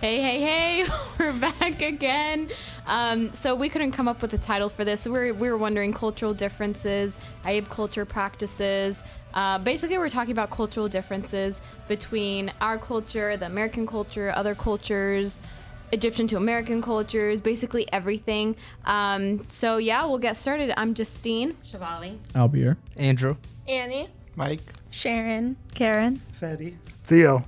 Hey, we're back again. So we couldn't come up with a title for this. So we were wondering cultural differences, Aib culture practices. Basically, we're talking about cultural differences between our culture, the American culture, other cultures, Egyptian to American cultures, basically everything. So yeah, we'll get started. I'm Justine. Shivali. Albir. Andrew. Annie. Mike. Sharon. Karen. Fatty. Theo.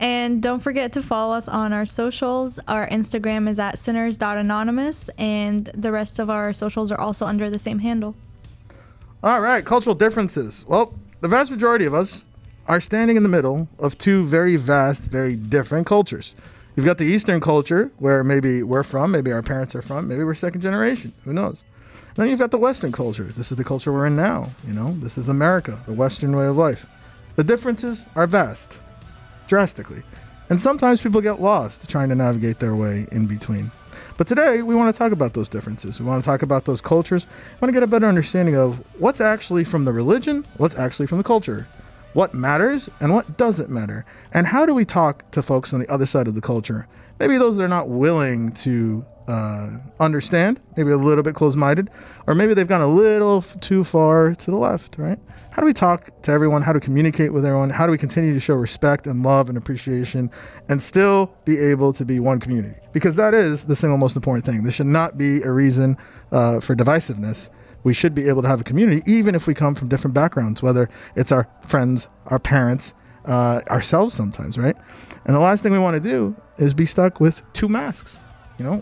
And don't forget to follow us on our socials. Our Instagram is at sinners.anonymous, and the rest of our socials are also under the same handle. All right, cultural differences. Well, the vast majority of us are standing in the middle of two very vast, very different cultures. You've got the Eastern culture, where maybe we're from, maybe our parents are from, maybe we're second generation, who knows? Then you've got the Western culture. This is the culture we're in now, This is America, the Western way of life. The differences are vast, drastically. And sometimes people get lost trying to navigate their way in between. But today, we want to talk about those differences. We want to talk about those cultures. We want to get a better understanding of what's actually from the religion, what's actually from the culture, what matters and what doesn't matter, and how do we talk to folks on the other side of the culture? Maybe those that are not willing to understand, maybe a little bit closed-minded, or maybe they've gone a little too far to the left, right? How do we talk to everyone? How to communicate with everyone? How do we continue to show respect and love and appreciation and still be able to be one community? Because that is the single most important thing. This should not be a reason for divisiveness. We should be able to have a community, even if we come from different backgrounds, whether it's our friends, our parents, ourselves sometimes, right? And the last thing we want to do is be stuck with two masks.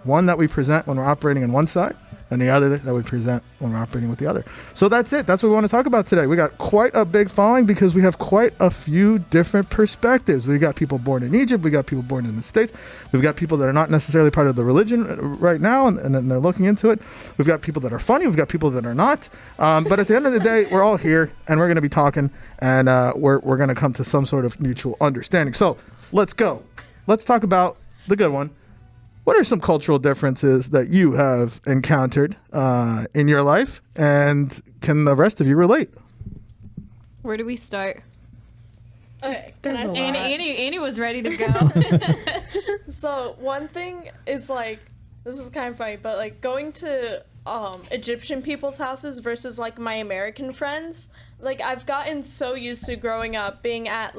One that we present when we're operating on one side, and the other that we present when we're operating with the other. So that's it. That's what we want to talk about today. We got quite a big following because we have quite a few different perspectives. We got people born in Egypt. We got people born in the States. We've got people that are not necessarily part of the religion right now, and then they're looking into it. We've got people that are funny. We've got people that are not. But at the end of the day, we're all here, and we're going to be talking, and we're going to come to some sort of mutual understanding. So let's go. Let's talk about the good one. What are some cultural differences that you have encountered in your life, and can the rest of you relate? Where do we start? Okay, can I start? Annie was ready to go. So one thing is this is kind of funny, but going to Egyptian people's houses versus my American friends, I've gotten so used to growing up being at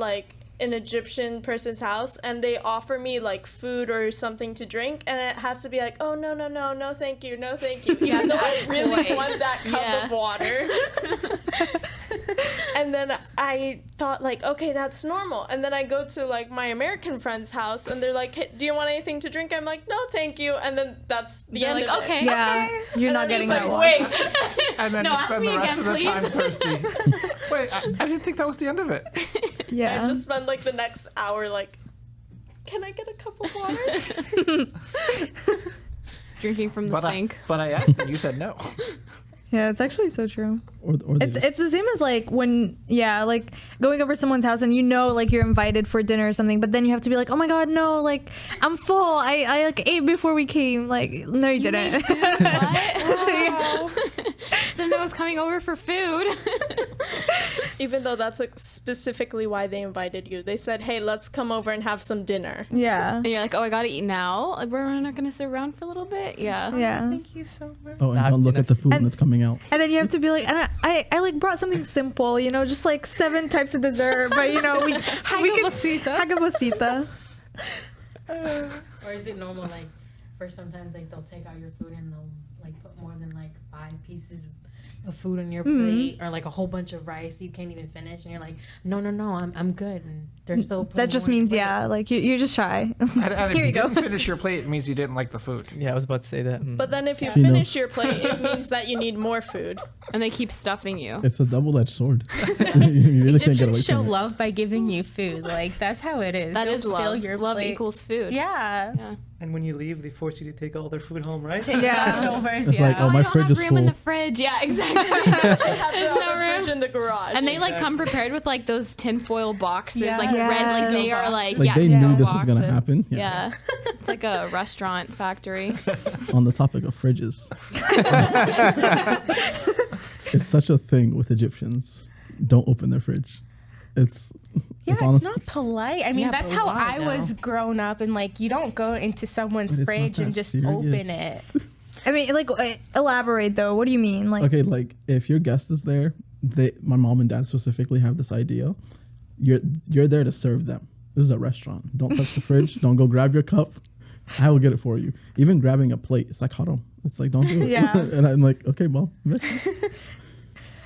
an Egyptian person's house, and they offer me food or something to drink, and it has to be oh no thank you, no thank you, even though I really want that cup of water. And then I thought okay, that's normal. And then I go to my American friend's house, and they're hey, do you want anything to drink? I'm no thank you. And then that's the end of okay, it. Yeah, okay. You're and not getting that one. Wait. And then No, you ask spend me the rest again, of the please. time thirsty. Wait, I didn't think that was the end of it. Yeah. I just spend the next hour can I get a cup of water? Drinking from the sink. But I asked and you said no. Yeah, it's actually so true. Or It's the same as when going over someone's house and you're invited for dinner or something, but then you have to be oh my god, no, I'm full. I ate before we came. No, you didn't. Made food? What? Wow. Then I was coming over for food. Even though that's specifically why they invited you. They said, hey, let's come over and have some dinner. Yeah. And you're oh, I gotta eat now? We're not gonna sit around for a little bit? Yeah. Yeah. Thank you so much. Oh, and don't look at the food when it's coming out. And then you have to be I brought something simple, just 7 types of dessert, but we Hagabosita. Or is it normal for sometimes they'll take out your food and they'll put more than 5 pieces of food on your plate, or a whole bunch of rice you can't even finish, and you're no, I'm good, and they're still that just means you're just shy. And Here if you you go. didn't finish your plate, it means you didn't like the food. Yeah, I was about to say that. But then if you She finish knows. your plate, it means that you need more food. And they keep stuffing you. It's a double-edged sword. You really can't get away Egyptians show from it. love by giving you food. That's how it is. That They'll is love. fill your Love plate. equals food. Yeah. And when you leave, they force you to take all their food home, right? Yeah. Leftovers, It's yeah. oh, my I don't fridge have is room in full. the fridge. Yeah, exactly. They have the There's no other room. fridge in the garage. And they come prepared with those tinfoil boxes, Yeah. red. They are They knew no this was gonna boxes. happen. Yeah. It's like a restaurant factory. On the topic of fridges, it's such a thing with Egyptians. Don't open their fridge. It's Yeah, it's honest- not polite. I mean, Yeah, that's but how why, I though? was grown up, and like, you don't go into someone's But it's not fridge that and just serious. open it. I mean, like, elaborate though. What do you mean? Like, Okay, like if your guest is there, my mom and dad specifically have this idea. You're there to serve them. This is a restaurant. Don't touch the fridge. Don't go grab your cup. I will get it for you. Even grabbing a plate, it's like haram. It's like don't do it. Yeah. And I'm like, okay, mom.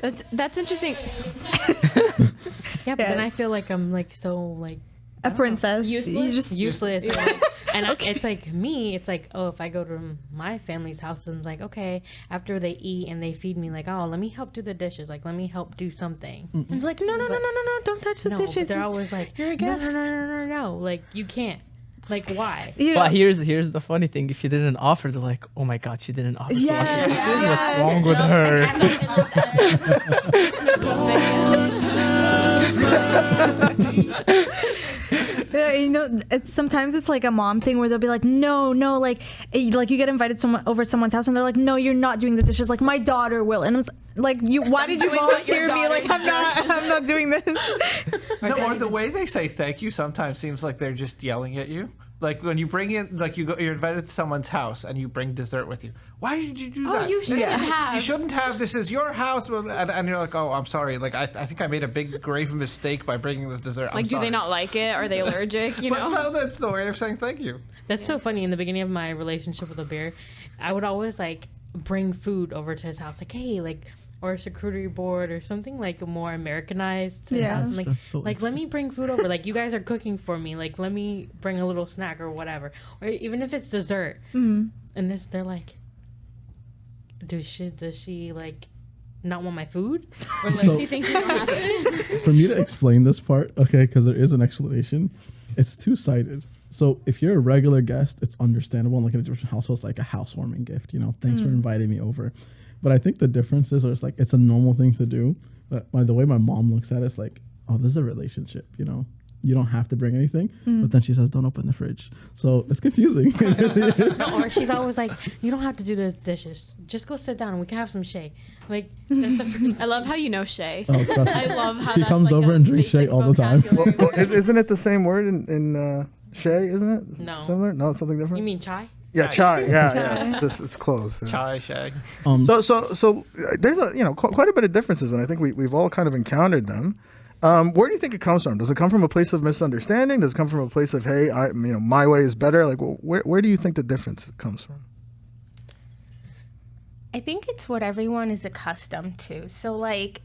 That's interesting. Yeah, but then I feel like I'm like so like a princess. Useless? You just useless. It's like me. It's like, oh, if I go to my family's house and like, okay, after they eat and they feed me, like, oh, let me help do the dishes. Like, let me help do something. I'm like, no, don't touch the No, dishes. but they're always like, You're a guest. No. Like, you can't. Like, why? you know, But here's the funny thing: if you didn't offer, they're like, "Oh my God, she didn't offer to wash Yeah, your dishes. yeah. What's wrong with her?" yeah, you know, sometimes it's like a mom thing where they'll be like, no, like you get invited over someone's house and they're like, no, you're not doing the dishes. Like my daughter will, and I'm like, why did you volunteer me? Like I'm not doing this. No, or the way they say thank you sometimes seems like they're just yelling at you. Like when you bring in, like you're invited to someone's house and you bring dessert with you. Why did you do that? you shouldn't have. You shouldn't have. This is your house, and you're like, oh, I'm sorry. Like I think I made a big grave mistake by bringing this dessert. Like, do they not like it? Are they allergic? You But know. no, that's the way of saying thank you. That's so funny. In the beginning of my relationship with a bear, I would always like bring food over to his house, like, hey, like, or a charcuterie board or something like more Americanized. To his Yeah. house. And, like, That's so let me bring food over. Like, you guys are cooking for me. Like, let me bring a little snack or whatever, or even if it's dessert. Mhm. And they're like, does she like not want my food, or like So- she thinks you don't have it? For me to explain this part, okay, because there is an explanation, it's two-sided. So if you're a regular guest, it's understandable. And like in a Egyptian household, it's like a housewarming gift, you know, thanks for inviting me over. But I think the difference is, it's like, it's a normal thing to do. But by the way my mom looks at it, it's like, oh, this is a relationship, you know. You don't have to bring anything. But then she says, don't open the fridge. So it's confusing. No, or she's always like, you don't have to do the dishes. Just go sit down and we can have some shea. Like, that's the first. I love how you know Shay. Oh, trust me. I love how He that's comes like over a and drinks basic shea all the time. vocabulary Well, word. isn't it the same word in Shay? Isn't it? No. Similar? No, it's something different. You mean chai? Yeah, chai. Yeah. It's close. Yeah. Chai shag. So there's quite a bit of differences, and I think we've all kind of encountered them. Where do you think it comes from? Does it come from a place of misunderstanding? Does it come from a place of, hey, my way is better? Like, where do you think the difference comes from? I think it's what everyone is accustomed to. So like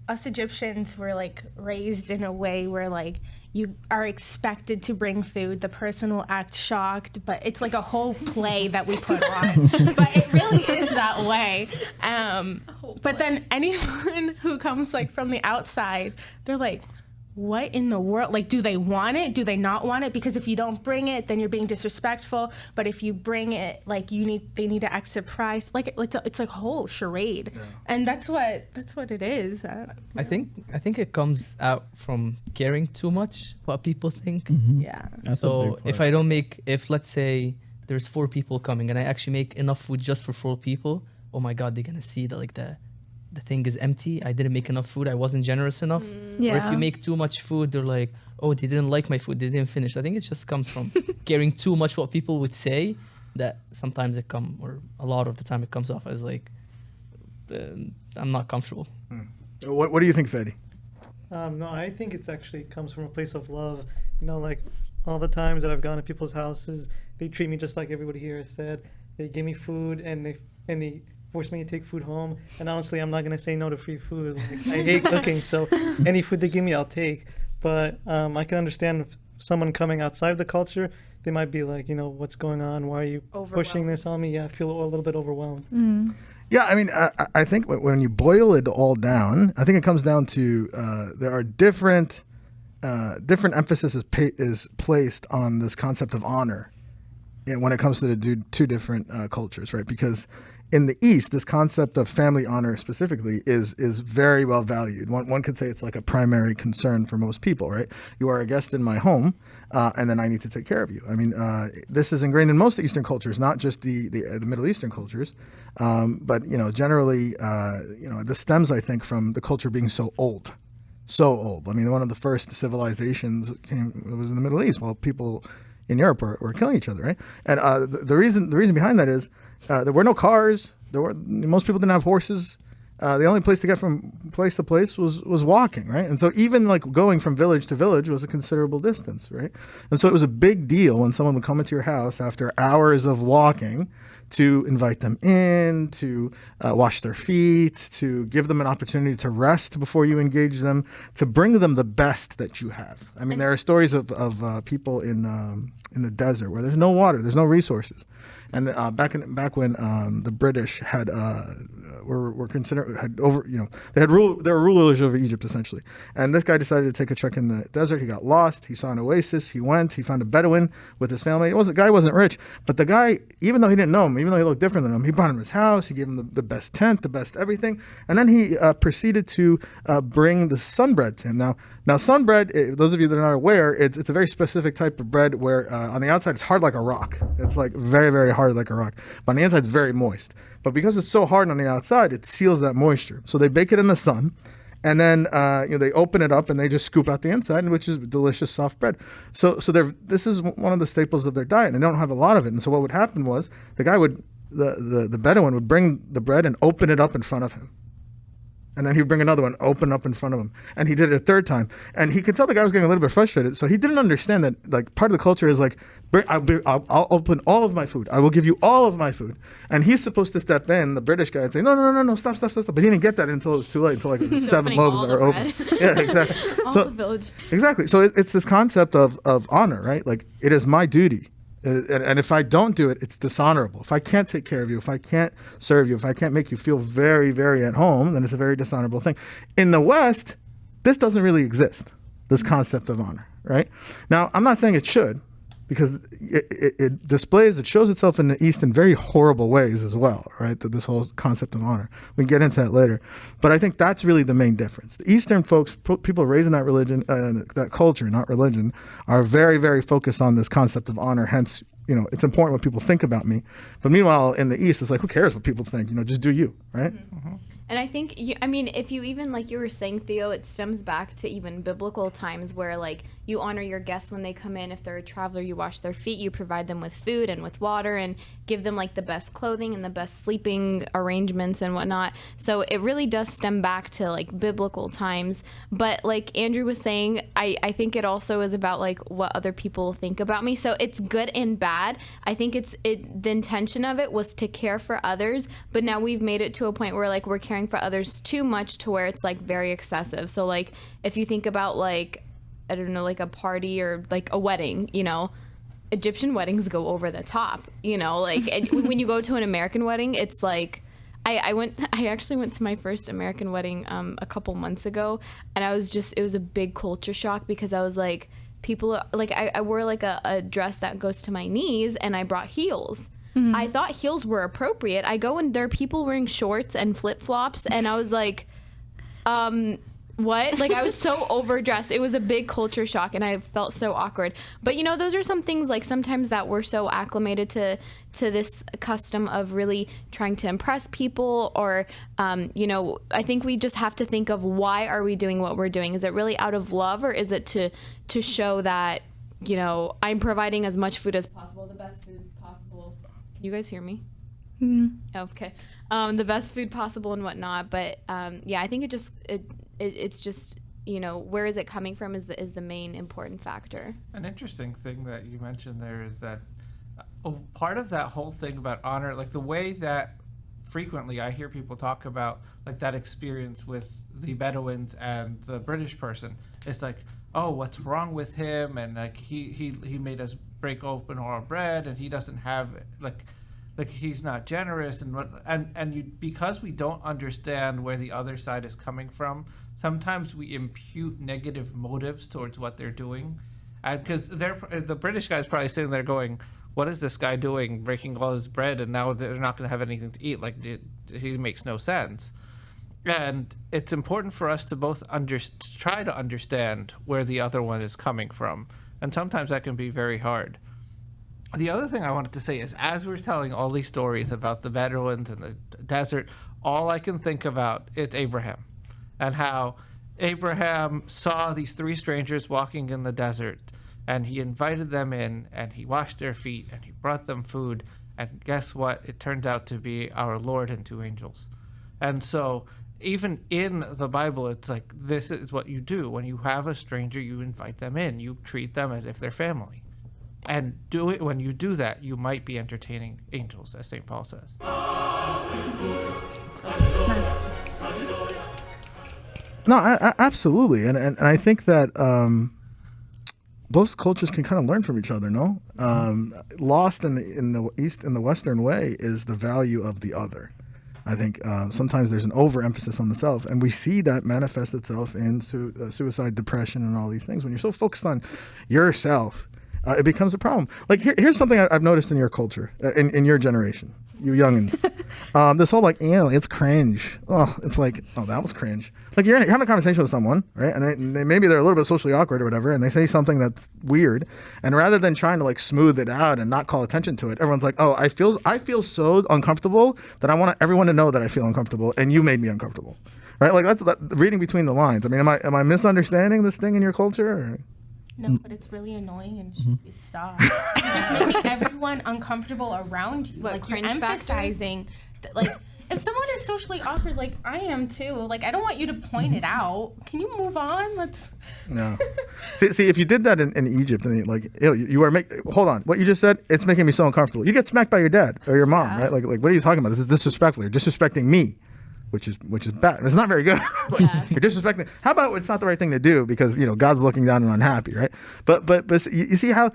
us Egyptians were like raised in a way where like you are expected to bring food. The person will act shocked, but it's like a whole play that we put on. But it really is that way. But then anyone who comes like from the outside, they're like, what in the world? Like, do they want it? Do they not want it? Because if you don't bring it, then you're being disrespectful. But if you bring it, like they need to act surprised. Like it's like a whole charade, and that's what it is. I think it comes out from caring too much what people think. Yeah. That's a So big if part. I don't make, if let's say there's 4 people coming and I actually make enough food just for 4 people, oh my God, they're gonna see that like the thing is empty. I didn't make enough food. I wasn't generous enough. Or if Yeah. you make too much food, they're like, oh, they didn't like my food. They didn't finish. I think it just comes from caring too much what people would say, that sometimes or a lot of the time it comes off as like, I'm not comfortable. What do you think, Fedi? No, I think it's actually comes from a place of love. You know, like all the times that I've gone to people's houses, they treat me just like everybody here has said. They give me food and they force me to take food home. And honestly, I'm not gonna say no to free food. Like, I hate cooking, so any food they give me, I'll take. But I can understand if someone coming outside of the culture, they might be like, what's going on? Why are you pushing this on me? Yeah, I feel a little bit overwhelmed. Yeah, I mean, I think when you boil it all down, I think it comes down to there are different emphasis is placed on this concept of honor when it comes to the two different cultures, right? Because in the East, this concept of family honor specifically is very well valued. One could say it's like a primary concern for most people, right? You are a guest in my home, and then I need to take care of you. I mean, this is ingrained in most Eastern cultures, not just the Middle Eastern cultures, but generally, this stems, I think, from the culture being so old. so old. I mean, one of the first civilizations was in the Middle East, while people in Europe were killing each other, right? And the reason behind that is there were no cars. Most people didn't have horses. The only place to get from place to place was walking, right? And so even like going from village to village was a considerable distance, right? And so it was a big deal when someone would come into your house after hours of walking to invite them in, to wash their feet, to give them an opportunity to rest before you engage them, to bring them the best that you have. I mean, there are stories of people in the desert where there's no water, there's no resources. And back when the British had were considered had over they were rulers over Egypt essentially, and this guy decided to take a trek in the desert. He got lost. He saw an oasis. He found a Bedouin with his family. The guy wasn't rich, but the guy, even though he didn't know him, even though he looked different than him, he brought him his house. He gave him the best tent, the best everything, and then he proceeded to bring the sunbread to him. Now sunbread, those of you that are not aware, it's a very specific type of bread where on the outside it's hard like a rock. It's like very, very hard like a rock, but on the inside it's very moist. But because it's so hard on the outside, it seals that moisture. So they bake it in the sun, and then they open it up and they just scoop out the inside, which is delicious soft bread. So this is one of the staples of their diet, and they don't have a lot of it. And so what would happen was the Bedouin would bring the bread and open it up in front of him. And then he'd bring another one, open up in front of him. And he did it a third time. And he could tell the guy was getting a little bit frustrated. So he didn't understand that, like, part of the culture is like, I'll open all of my food. I will give you all of my food. And he's supposed to step in, the British guy, and say, no, stop. But he didn't get that until it was too late, until like 7 loaves that are open. Yeah, exactly. All the village. Exactly. So it's this concept of honor, right? Like, it is my duty. And if I don't do it, it's dishonorable. If I can't take care of you, if I can't serve you, if I can't make you feel very, very at home, then it's a very dishonorable thing. In the West, this doesn't really exist, this concept of honor, right? Now, I'm not saying it should, because it shows itself in the East in very horrible ways as well, right? This whole concept of honor. We can get into that later. But I think that's really the main difference. The Eastern folks, people raised in that religion, that culture, not religion, are very, very focused on this concept of honor. Hence, it's important what people think about me. But meanwhile, in the East, it's like, who cares what people think? Just do you, right? Mm-hmm. And I think, if you even, like you were saying, Theo, it stems back to even biblical times where, like, you honor your guests when they come in. If they're a traveler, you wash their feet, you provide them with food and with water, and give them, like, the best clothing and the best sleeping arrangements and whatnot. So it really does stem back to, like, biblical times. But like Andrew was saying, I think it also is about, like, what other people think about me. So it's good and bad. I think the intention of it was to care for others, but now we've made it to a point where, like, we're caring for others too much to where it's, like, very excessive. So, like, if you think about, like, I don't know, like a party or like a wedding, Egyptian weddings go over the top, like when you go to an American wedding, it's like, I actually went to my first American wedding a couple months ago, and it was a big culture shock, because I was like, people, like, I wore like a dress that goes to my knees, and I brought heels. Mm-hmm. I thought heels were appropriate. I go and there are people wearing shorts and flip-flops, and I was like, what? Like, I was so overdressed. It was a big culture shock, and I felt so awkward. But, those are some things, like, sometimes that we're so acclimated to this custom of really trying to impress people, or, I think we just have to think of, why are we doing what we're doing? Is it really out of love, or is it to show that, I'm providing as much food as possible, the best food possible? Can you guys hear me? Mm-hmm. Oh, okay. The best food possible and whatnot. But, I think it's just, where is it coming from is the main important factor. An interesting thing that you mentioned there is that part of that whole thing about honor, like the way that frequently I hear people talk about, like, that experience with the Bedouins and the British person, it's like, oh, what's wrong with him? And like he made us break open our bread, and he doesn't have like he's not generous, and because we don't understand where the other side is coming from, sometimes we impute negative motives towards what they're doing, and because the British guy's probably sitting there going, what is this guy doing, breaking all his bread, and now they're not going to have anything to eat? Like, he makes no sense. And it's important for us to both try to understand where the other one is coming from, and sometimes that can be very hard. The other thing I wanted to say is, as we're telling all these stories about the Bedouins and the desert, all I can think about is Abraham, and how Abraham saw these 3 strangers walking in the desert, and he invited them in, and he washed their feet, and he brought them food, and guess what? It turned out to be our Lord and 2 angels. And so even in the Bible, it's like, this is what you do. When you have a stranger, you invite them in. You treat them as if they're family. And do it when you do that, you might be entertaining angels, as St. Paul says. No, absolutely, and I think that both cultures can kind of learn from each other. No, lost in the East, in the Western way, is the value of the other. I think sometimes there's an overemphasis on the self, and we see that manifest itself in suicide, depression, and all these things. When you're so focused on yourself, it becomes a problem. Like here's something I've noticed in your culture, in your generation, you youngins. This whole like, ew, it's cringe. Oh, it's like, oh, that was cringe. Like you're having a conversation with someone, right? And maybe they're a little bit socially awkward or whatever, and they say something that's weird. And rather than trying to like smooth it out and not call attention to it, everyone's like, oh, I feel so uncomfortable that I want everyone to know that I feel uncomfortable, and you made me uncomfortable, right? Like that's reading between the lines. I mean, am I misunderstanding this thing in your culture? Or? No, but it's really annoying and should be stopped. You're just making everyone uncomfortable around you. What, Like you're cringe emphasizing that, like if someone is socially awkward, like I am too, like I don't want you to point it out. Can you move on? Let's. No. see, if you did that in Egypt, and like you are hold on, what you just said, it's making me so uncomfortable. You get smacked by your dad or your mom, right? Like what are you talking about? This is disrespectful. You're disrespecting me. Which is bad. It's not very good. Yeah. You're disrespecting. How about it's not the right thing to do because God's looking down and unhappy, right? But you see how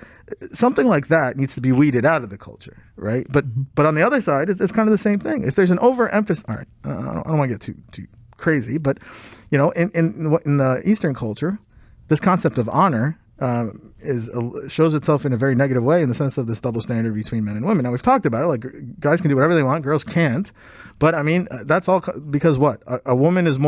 something like that needs to be weeded out of the culture, right? But on the other side, it's kind of the same thing. If there's an overemphasis, all right, I don't want to get too crazy, but in the Eastern culture, this concept of honor shows itself in a very negative way in the sense of this double standard between men and women. Now we've talked about it, like guys can do whatever they want, girls can't. But I mean, that's all because what? A woman has the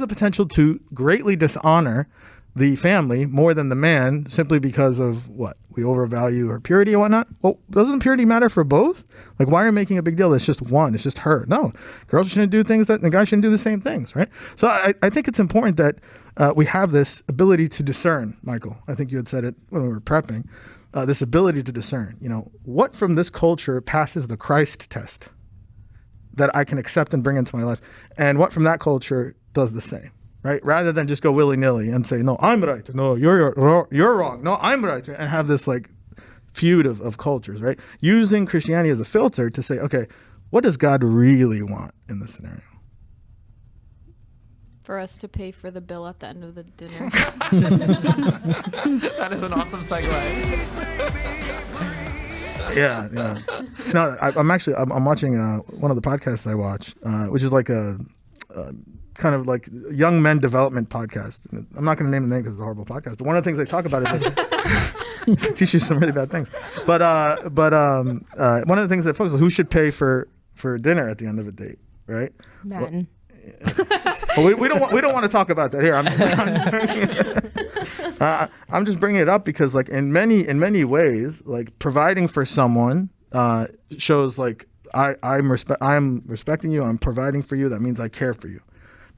potential to greatly dishonor the family more than the man simply because of what? We overvalue her purity and whatnot. Well, doesn't purity matter for both? Like, why are you making a big deal? It's just one. It's just her. No, girls shouldn't do things and guys shouldn't do the same things, right? So I think it's important that we have this ability to discern, Michael. I think you had said it when we were prepping. This ability to discern, what from this culture passes the Christ test that I can accept and bring into my life, and what from that culture does the same, right? Rather than just go willy-nilly and say, no, I'm right. No, you're wrong. No, I'm right. And have this like feud of cultures, right? Using Christianity as a filter to say, okay, what does God really want in this scenario? For us to pay for the bill at the end of the dinner. That is an awesome segue. Yeah. No, I'm watching one of the podcasts I watch, which is like a kind of like young men development podcast. I'm not going to name the name because it's a horrible podcast, but one of the things they talk about is it teaches some really bad things. But one of the things they focus on, who should pay for dinner at the end of a date, right? Men. Well, we don't want to talk about that here. I'm just bringing it up because, like, in many ways, like providing for someone shows like I'm respecting you. I'm providing for you. That means I care for you.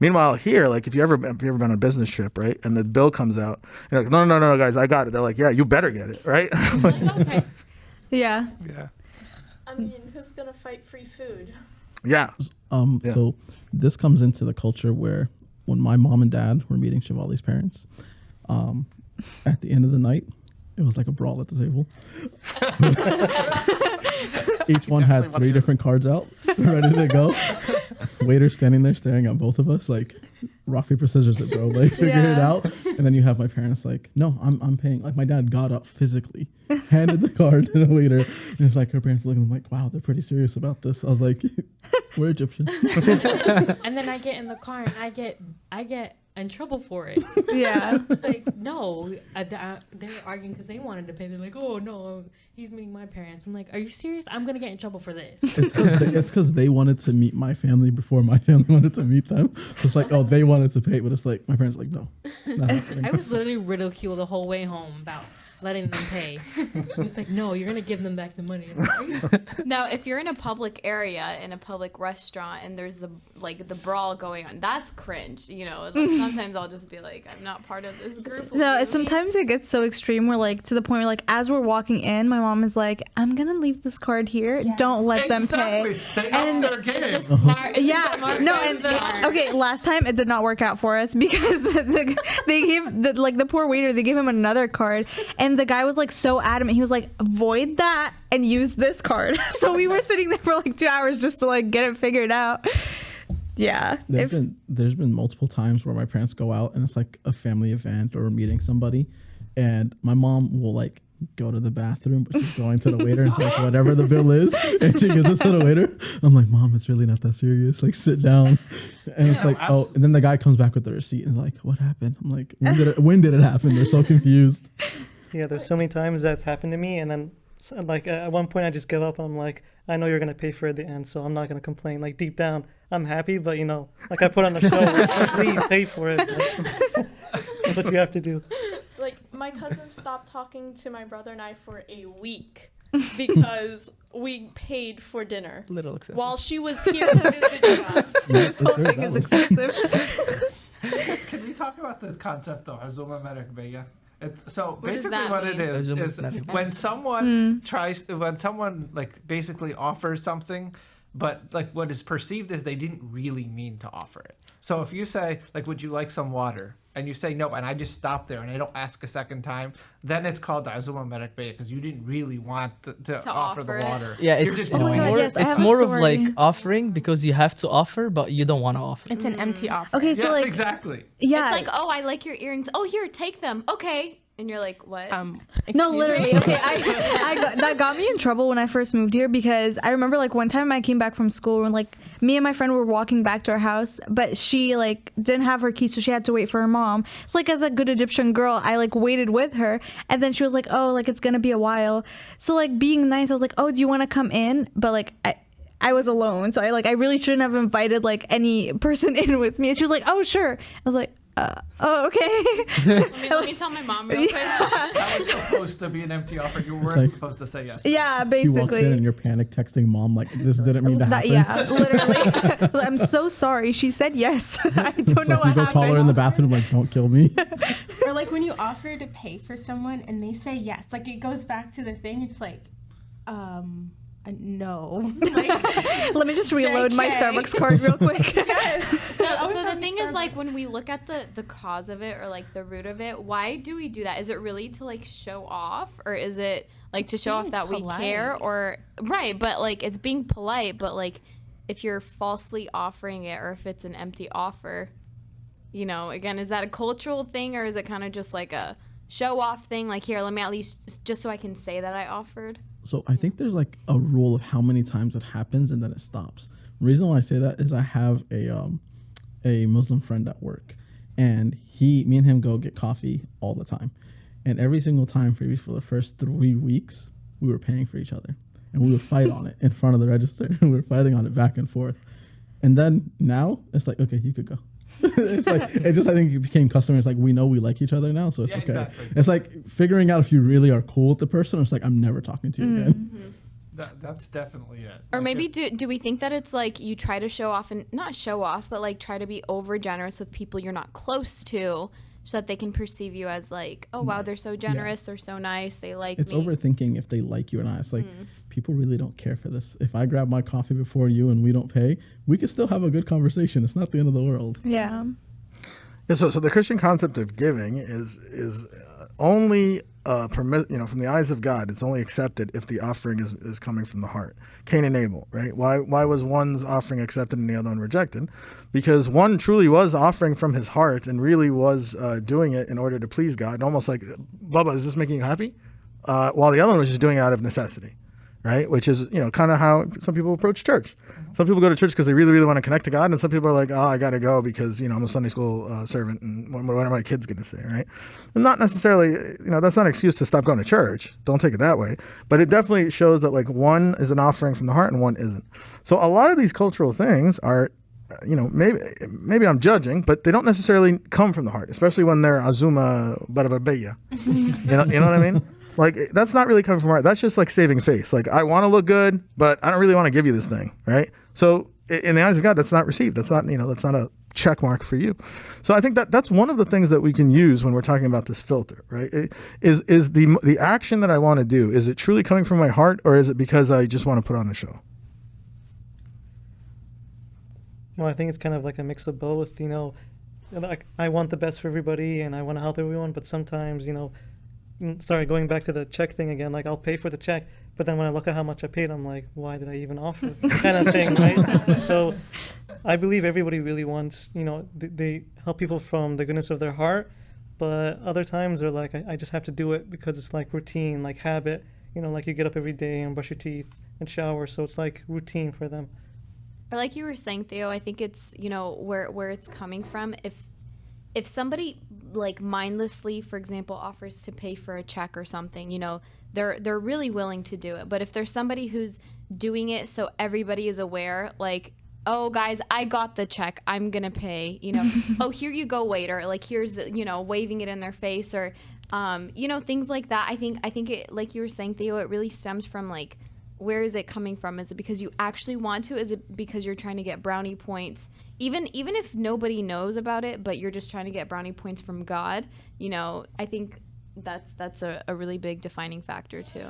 Meanwhile, here, like if you ever been on a business trip, right, and the bill comes out, you're like, no, guys, I got it. They're like, yeah, you better get it, right? Okay. Yeah. Yeah. I mean, who's gonna fight free food? Yeah. Yeah. So this comes into the culture where when my mom and dad were meeting Shivali's parents, at the end of the night, it was like a brawl at the table. Each one had 3 different cards out, ready to go. Waiter standing there staring at both of us like, rock, paper, scissors it, bro. Like, figure it out. And then you have my parents like, no, I'm paying. Like, my dad got up physically, handed the card to the waiter. And it's like, her parents looking like, wow, they're pretty serious about this. I was like, we're Egyptian. And then I get in the car and I get in trouble for it. Yeah. It's like, no, they're arguing because they wanted to pay. They're like, oh no, he's meeting my parents. I'm like, are you serious? I'm gonna get in trouble for this. It's because they wanted to meet my family before my family wanted to meet them. It's like, oh, they wanted to pay, but it's like my parents are like, no, not happening. I was literally ridiculed the whole way home about letting them pay. It's like, no, you're gonna give them back the money. Now, if you're in a public area, in a public restaurant, and there's the brawl going on, that's cringe. You know, like, sometimes I'll just be like, I'm not part of this group. No, sometimes it gets so extreme where like to the point where like as we're walking in, my mom is like, "I'm gonna leave this card here. Don't let them pay." They And upped their game. yeah, no, and okay, last time it did not work out for us because they gave the poor waiter, they gave him another card, and the guy was like so adamant. He was like, "Void that and use this card." So we were sitting there for like 2 hours just to like get it figured out. Yeah. There's been multiple times where my parents go out and it's like a family event or we're meeting somebody, and my mom will like go to the bathroom, but she's going to the waiter and it's like whatever the bill is, and she gives it to the waiter. I'm like, Mom, it's really not that serious. Like, sit down. And it's like, oh, and then the guy comes back with the receipt and is like, what happened? I'm like, when did it happen? They're so confused. Yeah, there's so many times that's happened to me, and then like at one point I just give up. I'm like, I know you're gonna pay for it at the end, so I'm not gonna complain. Like deep down, I'm happy, but you know, like I put on the show, like, please pay for it. That's what you have to do. Like my cousin stopped talking to my brother and I for a week because we paid for dinner Little excessive. while she was here visiting us. This whole thing is excessive. Can we talk about the concept of Azuma Merekbeya? It's so What does basically that what mean? it is when someone when someone like basically offers something, but like what is perceived as they didn't really mean to offer it. So if you say like, would you like some water? And you say no, and I just stop there and I don't ask a second time, then it's called the Azuma Merekbeya because you didn't really want to offer the offer it. water. Yeah, You're it's just my doing God, it. more, yes, I it's have a more of like story. offering because you have to offer, but you don't want to offer. It's an empty offer. Okay, so Yes, like exactly. yeah, It's like, oh, I like your earrings. Oh, here, take them. Okay. And you're like, what? no, excuse me? literally. Okay, that got me in trouble when I first moved here because I remember like one time I came back from school and like me and my friend were walking back to our house, but she like didn't have her keys, so she had to wait for her mom. So like as a good Egyptian girl, I like waited with her, and then she was like, oh, like it's gonna be a while. So like being nice, I was like, oh, do you want to come in? But like I was alone, so I really shouldn't have invited like any person in with me. And she was like, oh, sure. I was like, oh, okay. let me tell my mom real quick. That was supposed to be an empty offer. You weren't like- supposed to say yes. Yeah, She walks in basically. and you're panic texting mom like, this didn't mean to That, happen. yeah, literally. I'm so sorry. She said yes. I don't know So you what go call her in the bathroom like, don't kill me. Or like when you offer to pay for someone and they say yes, like it goes back to the thing. It's like, no. Like, Let me just reload my JK. Starbucks card real quick. So the thing is, like, when we look at the cause of it or like the root of it, why do we do that? Is it really to like show off, or is it like to show off being that we care, polite. or right? But like it's being polite, but like if you're falsely offering it, or if it's an empty offer, you know, again, is that a cultural thing, or is it kind of just like a show off thing? Like, here, let me at least just so I can say that I offered. So I think there's like a rule of how many times it happens and then it stops. The reason why I say that is I have a Muslim friend at work, and me and him go get coffee all the time, and every single time for the first 3 weeks we were paying for each other, and we would fight on it in front of the register, and we were fighting on it back and forth, and then now it's like, okay, you could go. It's like I think it became customary. It's like we know we like each other now, so it's Yeah, okay. exactly. It's like figuring out if you really are cool with the person, or it's like I'm never talking to you again. That's definitely it. Or Like, maybe do we think that it's like you try to show off, and not show off, but like try to be over generous with people you're not close to, so that they can perceive you as like, oh wow, they're so generous, they're so nice, they like It's me. overthinking if they like you or not. It's like people really don't care for this. If I grab my coffee before you and we don't pay, we can still have a good conversation. It's not the end of the world. Yeah. Yeah, so the Christian concept of giving is only from the eyes of God. It's only accepted if the offering is coming from the heart. Cain and Abel, right? Why was one's offering accepted and the other one rejected? Because one truly was offering from his heart and really was doing it in order to please God. Almost like, Bubba, is this making you happy? While the other one was just doing it out of necessity. Right, which is kind of how some people approach church. Some people go to church because they really, really want to connect to God, and some people are like, "Oh, I got to go because I'm a Sunday school servant, and what are my kids going to say?" Right? And not necessarily, that's not an excuse to stop going to church. Don't take it that way, but it definitely shows that like one is an offering from the heart and one isn't. So a lot of these cultural things are maybe I'm judging, but they don't necessarily come from the heart, especially when they're Azuma Barababeya. You know what I mean? Like, that's not really coming from heart. That's just like saving face. Like, I want to look good, but I don't really want to give you this thing, right? So in the eyes of God, that's not received. That's not a check mark for you. So I think that's one of the things that we can use when we're talking about this filter, right? Is the action that I want to do, is it truly coming from my heart, or is it because I just want to put on a show? Well, I think it's kind of like a mix of both, like I want the best for everybody and I want to help everyone, but sometimes, going back to the check thing again, like I'll pay for the check, but then when I look at how much I paid, I'm like, why did I even offer? Kind of thing, right? So I believe everybody really wants, they help people from the goodness of their heart, but other times they're like, I just have to do it because it's like routine, like habit, like you get up every day and brush your teeth and shower, so it's like routine for them. Or like you were saying, Theo, I think it's, where it's coming from. If somebody like mindlessly, for example, offers to pay for a check or something, they're really willing to do it. But if there's somebody who's doing it so everybody is aware, like, oh guys, I got the check, I'm gonna pay, oh, here you go, waiter, like here's the, waving it in their face, or things like that. I think it, like you were saying, Theo, it really stems from like, where is it coming from? Is it because you actually want to? Is it because you're trying to get brownie points? Even if nobody knows about it, but you're just trying to get brownie points from God, I think that's a really big defining factor too.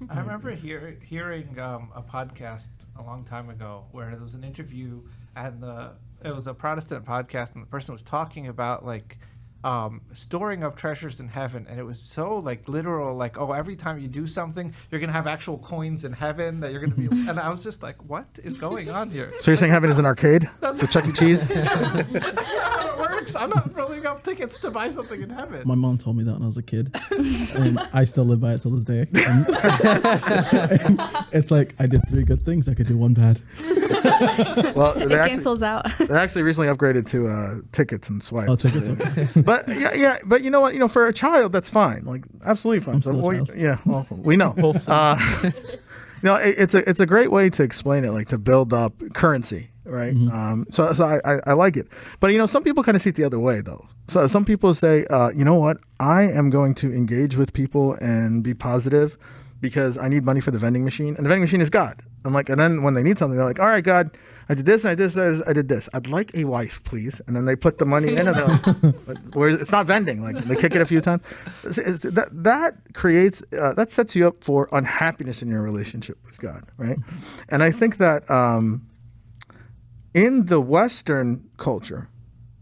I remember hearing a podcast a long time ago where there was an interview, and it was a Protestant podcast, and the person was talking about like storing up treasures in heaven, and it was so like literal, like, oh, every time you do something you're gonna have actual coins in heaven that you're gonna be and I was just like, what is going on here? So you're saying heaven is an arcade? So Chuck E. Cheese? That's not how it works. I'm not rolling up tickets to buy something in heaven. My mom told me that when I was a kid, and I still live by it till this day. And it's like I did 3 good things, I could do 1 bad. Well, It cancels out. They actually recently upgraded to tickets and swipe. Oh, tickets. Okay. But but you know what? For a child, that's fine. Like, absolutely fine. I'm still a child. Yeah, well, we know. It's a great way to explain it, like to build up currency, right? Mm-hmm. So I like it. But some people kind of see it the other way, though. So some people say, you know what? I am going to engage with people and be positive because I need money for the vending machine, and the vending machine is God. And then when they need something, they're like, all right, God, I did this, and I did this, I did this. I'd like a wife, please. And then they put the money in, and they're like, whereas it's not vending. Like, they kick it a few times. That creates, that sets you up for unhappiness in your relationship with God, right? And I think that in the Western culture,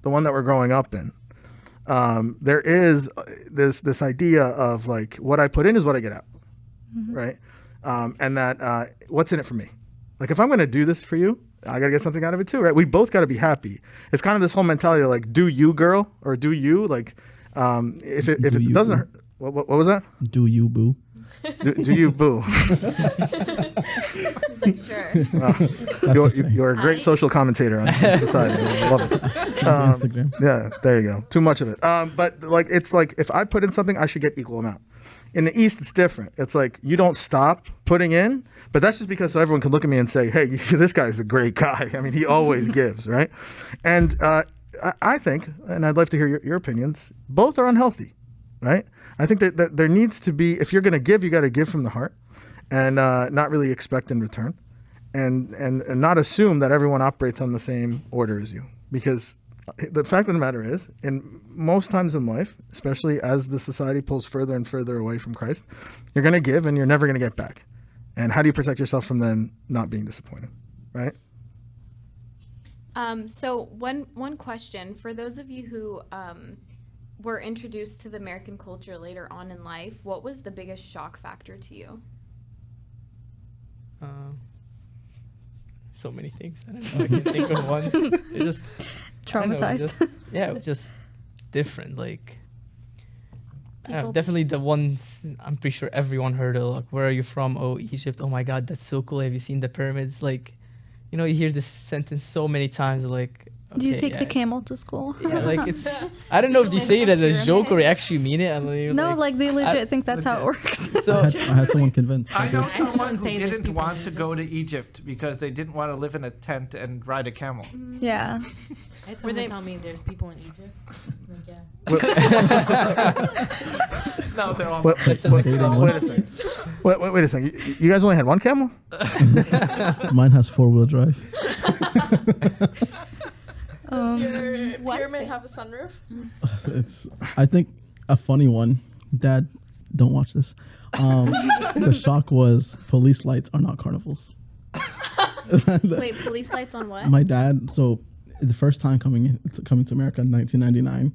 the one that we're growing up in, there is this idea of like, what I put in is what I get out, right? And that what's in it for me? Like, if I'm going to do this for you, I got to get something out of it too, right? We both got to be happy. It's kind of this whole mentality of like, do you, girl, or do you? Like, if it doesn't hurt, what was that? Do you, boo? Do you, boo? Sure. You're a great social commentator on society. I love it. Instagram. Yeah, there you go. Too much of it. But like, it's like, if I put in something, I should get equal amount. In the East, it's different. It's like, you don't stop putting in, but that's just because so everyone can look at me and say, hey, this guy's a great guy. I mean, he always gives, right? And I think, and I'd like to hear your opinions, both are unhealthy, right? I think that there needs to be, if you're going to give, you got to give from the heart and not really expect in return, and not assume that everyone operates on the same order as you. Because the fact of the matter is, in most times in life, especially as the society pulls further and further away from Christ, you're going to give and you're never going to get back. And how do you protect yourself from then not being disappointed, right? So one question for those of you who were introduced to the American culture later on in life, what was the biggest shock factor to you? So many things. I don't know. I can think of one. It just Traumatized. It was just different. Like, I don't know, definitely the ones I'm pretty sure everyone heard of. Like, where are you from? Oh, Egypt. Oh my God, that's so cool. Have you seen the pyramids? Like, you hear this sentence so many times. Like, Do you Okay, take yeah. the camel to school? Yeah, like it's. I don't know if they say it as a joke or they actually mean it. I mean, No, like they legit think that's how it legit. works. So I had someone convinced. I know I someone don't who say there's didn't people want in to go to Egypt because they didn't want to live in a tent and ride a camel. Yeah. I had someone they- tell me there's people in Egypt. Like, yeah. No, they're all. Wait, That's wait, a wait, big wait a second. Wait a second. You guys only had one camel? Mine has 4-wheel drive. Does your What pyramid thing? have a sunroof? It's, I think, a funny one. Dad, don't watch this. The shock was police lights are not carnivals. Wait, police lights on what? My dad, so the first time coming to America in 1999,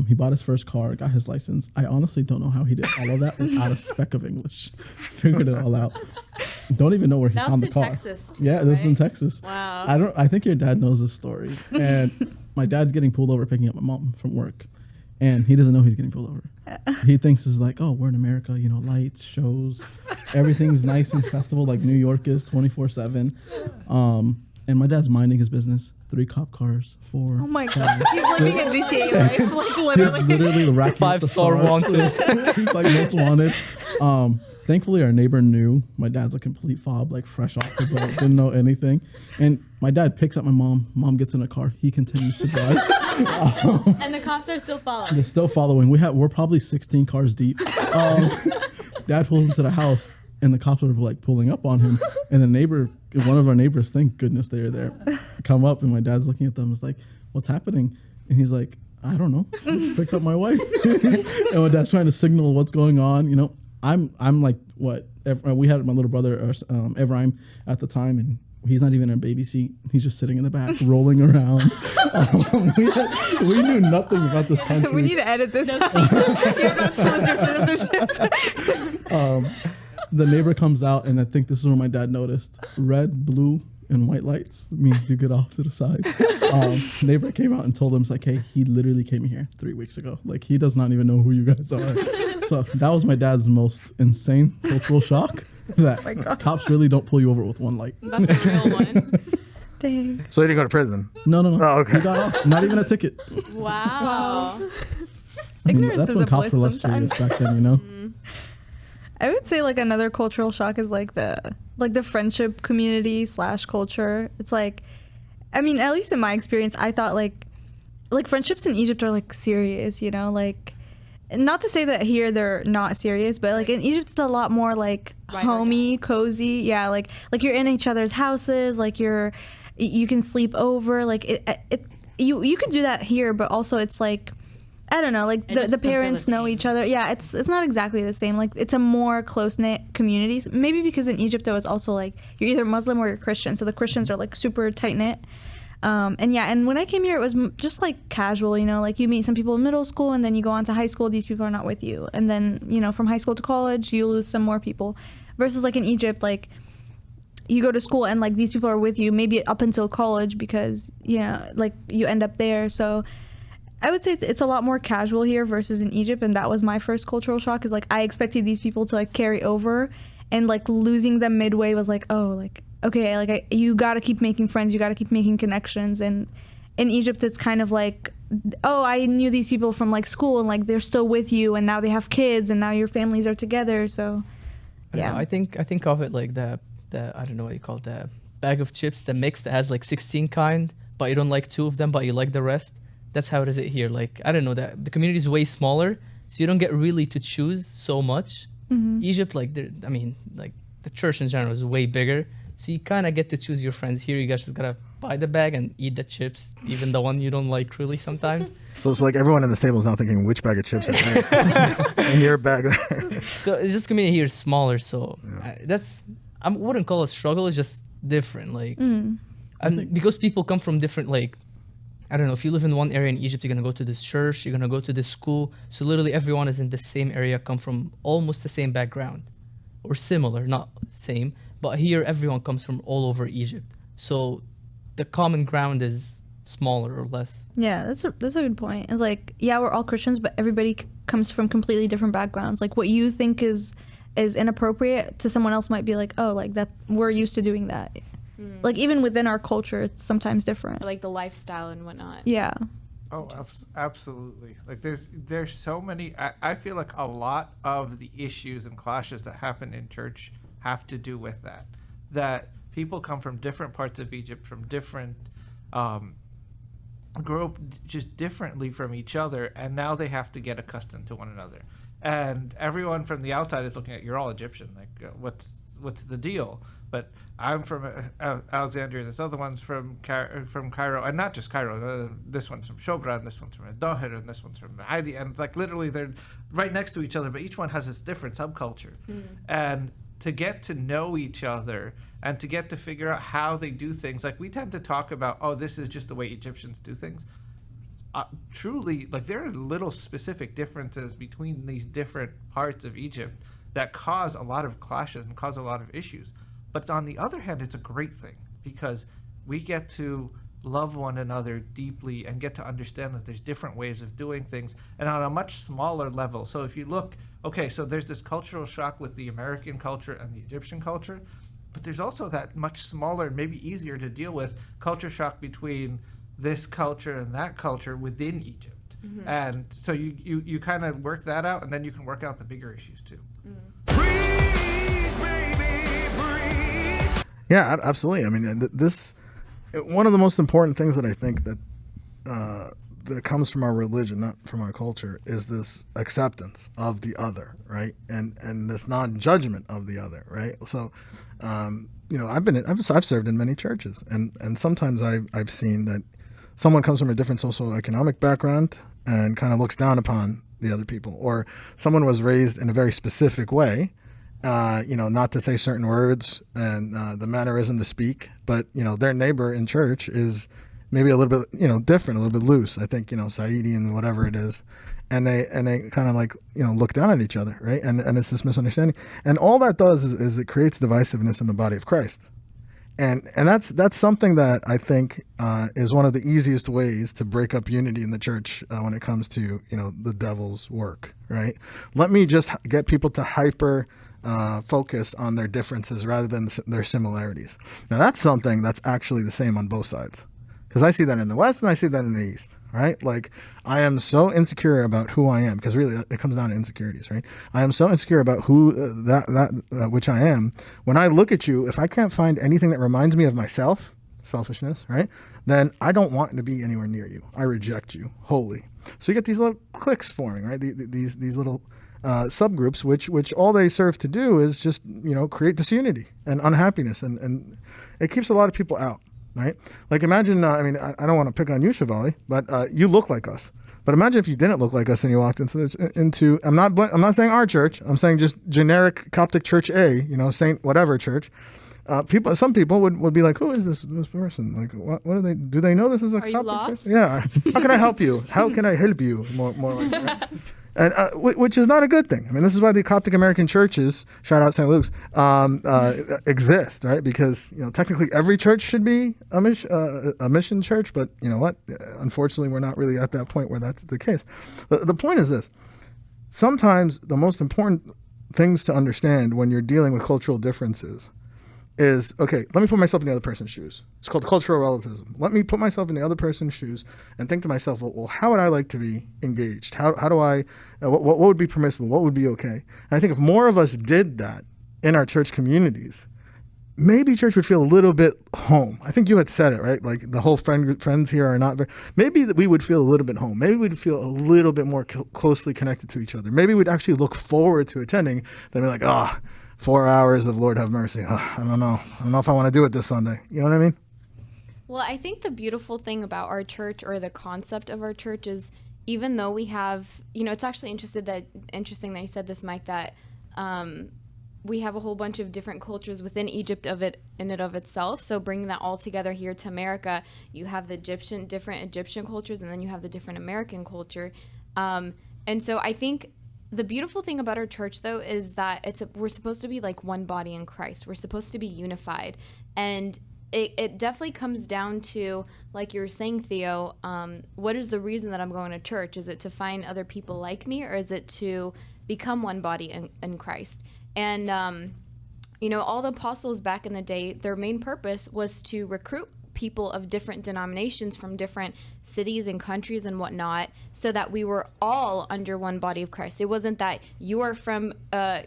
he bought his first car, got his license. I honestly don't know how he did all of that without a speck of English. Figured it all out. Don't even know where he That found was the in car. Texas too, Yeah, this is in right? Texas. Wow. I think your dad knows this story. And my dad's getting pulled over picking up my mom from work. And he doesn't know he's getting pulled over. He thinks it's like, oh, we're in America, you know, lights, shows, everything's nice and festival like New York is 24/7. And my dad's minding his business. 3 cop cars, 4. Oh my god. 5. He's living a GTA life, like He's literally. literally racking up the 5-star stars. wanted. He's like most wanted. Thankfully, our neighbor knew. My dad's a complete fob, like fresh off the boat, didn't know anything. And my dad picks up my mom. Mom gets in a car. He continues to drive. And the cops are still following. They're still following. We're probably 16 cars deep. Dad pulls into the house, and the cops are like pulling up on him. And the neighbor, one of our neighbors, thank goodness they're there, come up, and my dad's looking at them. Is like, "What's happening?" And he's like, "I don't know. I just picked up my wife." And my dad's trying to signal what's going on. You know, I'm like what? We had my little brother Ephraim at the time, and he's not even in a baby seat. He's just sitting in the back, rolling around. We knew nothing about this country. We need to edit this out. You're about to lose your citizenship. The neighbor comes out, and I think this is where my dad noticed red, blue, and white lights means you get off to the side. Neighbor came out and told them, it's like, hey, he literally came here 3 weeks ago. Like, he does not even know who you guys are. So that was my dad's most insane cultural shock, that cops really don't pull you over with one light. That's a real one. Dang. So you didn't go to prison? No. Oh, okay. He got off, not even a ticket. Wow. I mean, Ignorance that's is when a cops bliss were less sometimes. serious back then, you know? I would say like another cultural shock is like the friendship community / culture. It's like, I mean, at least in my experience, I thought like friendships in Egypt are like serious, you know, like not to say that here they're not serious, but like in Egypt it's a lot more like homey, cozy. Yeah, like you're in each other's houses, like you can sleep over, like you could do that here, but also it's like, I don't know, like It just the doesn't feel parents the know same. each other. Yeah, it's not exactly the same. Like it's a more close-knit community. Maybe because in Egypt there was also like you're either Muslim or you're Christian. So the Christians are like super tight-knit. And when I came here it was just like casual, you know, like you meet some people in middle school and then you go on to high school, these people are not with you. And then, you know, from high school to college, you lose some more people. Versus like in Egypt, like you go to school and like these people are with you maybe up until college because, you know, like you end up there. So I would say it's a lot more casual here versus in Egypt, and that was my first cultural shock. Is like I expected these people to like carry over, and like losing them midway was like, oh, like okay, like you got to keep making friends, you got to keep making connections. And in Egypt, it's kind of like, oh, I knew these people from like school, and like they're still with you, and now they have kids, and now your families are together. So, yeah, I think of it like the I don't know what you call it, the bag of chips, the mix that has like 16 kind, but you don't like 2 of them, but you like the rest. That's how it is here. Like, I don't know, that the community is way smaller, so you don't get really to choose so much. Egypt, like, like the church in general is way bigger, so you kind of get to choose your friends. Here, you guys just gotta buy the bag and eat the chips, even the one you don't like really sometimes. So it's like everyone in this table is now thinking which bag of chips is in your bag there. So it's just community here is smaller, so I wouldn't call it a struggle. It's just different, like, and because people come from different, like, I don't know, if you live in one area in Egypt, you're gonna go to this church, you're gonna go to this school. So literally everyone is in the same area, come from almost the same background, or similar, not same. But here everyone comes from all over Egypt. So the common ground is smaller or less. Yeah, that's a good point. It's like, yeah, we're all Christians, but everybody comes from completely different backgrounds. Like what you think is inappropriate to someone else might be like, oh, like that we're used to doing that. Like even within our culture, it's sometimes different. Or like the lifestyle and whatnot. Yeah. Oh, absolutely. Like there's so many. I feel like a lot of the issues and clashes that happen in church have to do with that people come from different parts of Egypt, from different grow up just differently from each other, and now they have to get accustomed to one another. And everyone from the outside is looking at, you're all Egyptian. Like, what's the deal? But I'm from Alexandria. This other one's from Cairo, and not just Cairo. This one's from Shobra, and this one's from Doher, and this one's from Heidi. And it's like literally they're right next to each other, but each one has this different subculture. And to get to know each other and to get to figure out how they do things, like we tend to talk about, oh, this is just the way Egyptians do things. Truly, like there are little specific differences between these different parts of Egypt that cause a lot of clashes and cause a lot of issues. But on the other hand, it's a great thing because we get to love one another deeply and get to understand that there's different ways of doing things and on a much smaller level. So if you look, okay, so there's this cultural shock with the American culture and the Egyptian culture, but there's also that much smaller, maybe easier to deal with culture shock between this culture and that culture within Egypt. And so you kind of work that out, and then you can work out the bigger issues too. Yeah, absolutely. I mean, one of the most important things that I think that that comes from our religion, not from our culture, is this acceptance of the other, right? And this non-judgment of the other, right? So, I've served in many churches, and sometimes I've seen that someone comes from a different socioeconomic background and kind of looks down upon the other people, or someone was raised in a very specific way, not to say certain words and the mannerism to speak, but their neighbor in church is maybe a little bit different, a little bit loose. I think Saidi and whatever it is, and they kind of like look down at each other, right? And it's this misunderstanding, and all that does is it creates divisiveness in the body of Christ. And that's something that I think is one of the easiest ways to break up unity in the church when it comes to the devil's work, right? Let me just get people to hyper focus on their differences rather than their similarities. Now that's something that's actually the same on both sides, because I see that in the West and I see that in the East, right? Like I am so insecure about who I am, because really it comes down to insecurities, right? I am so insecure about who which I am. When I look at you, if I can't find anything that reminds me of myself, selfishness, right? Then I don't want to be anywhere near you. I reject you wholly. So you get these little cliques forming, right? These little subgroups, which all they serve to do is just create disunity and unhappiness, and it keeps a lot of people out. Right? Like imagine, I don't want to pick on you, Shivali, but you look like us. But imagine if you didn't look like us and you walked into I'm not saying our church, I'm saying just generic Coptic church A, Saint whatever church. Some people would be like, who is this person? Like, what do they know this is a Coptic you lost? church? Yeah. How can I help you? How can I help you? More like that. Right? And which is not a good thing. I mean, this is why the Coptic American churches, shout out St. Luke's, exist, right? Because technically every church should be a mission church, but you know what? Unfortunately, we're not really at that point where that's the case. The point is this: sometimes the most important things to understand when you're dealing with cultural differences is, okay, let me put myself in the other person's shoes. It's called cultural relativism. Let me put myself in the other person's shoes and think to myself, well, how would I like to be engaged? How do I, what would be permissible? What would be okay? And I think if more of us did that in our church communities, maybe church would feel a little bit home. I think you had said it, right? Like the whole friends here are not very, maybe we would feel a little bit home. Maybe we'd feel a little bit more closely connected to each other. Maybe we'd actually look forward to attending than be like, 4 hours of Lord have mercy. I don't know if I want to do it this Sunday. You know what I mean? Well, I think the beautiful thing about our church, or the concept of our church, is even though we have, it's actually interesting that you said this, Mike, that we have a whole bunch of different cultures within Egypt of itself. So bringing that all together here to America, you have the different Egyptian cultures, and then you have the different American culture. And so I think the beautiful thing about our church, though, is that we're supposed to be like one body in Christ. We're supposed to be unified. And it definitely comes down to, like you were saying, Theo, what is the reason that I'm going to church? Is it to find other people like me, or is it to become one body in Christ? And all the apostles back in the day, their main purpose was to recruit people of different denominations from different cities and countries and whatnot, so that we were all under one body of Christ. It wasn't that you are from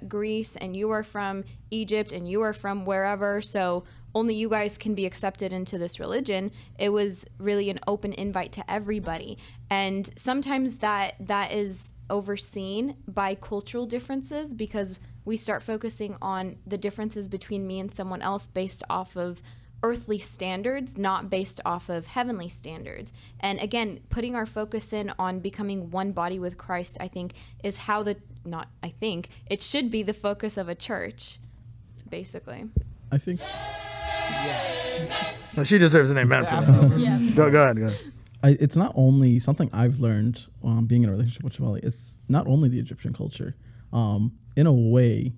Greece and you are from Egypt and you are from wherever, so only you guys can be accepted into this religion. It was really an open invite to everybody. And sometimes that is overseen by cultural differences, because we start focusing on the differences between me and someone else based off of earthly standards, not based off of heavenly standards. And again, putting our focus in on becoming one body with Christ, I think, is how it should be the focus of a church, basically. I think She deserves an amen for that. Yeah. Go ahead. it's not only something I've learned being in a relationship with Shivali. It's not only the Egyptian culture. In a way,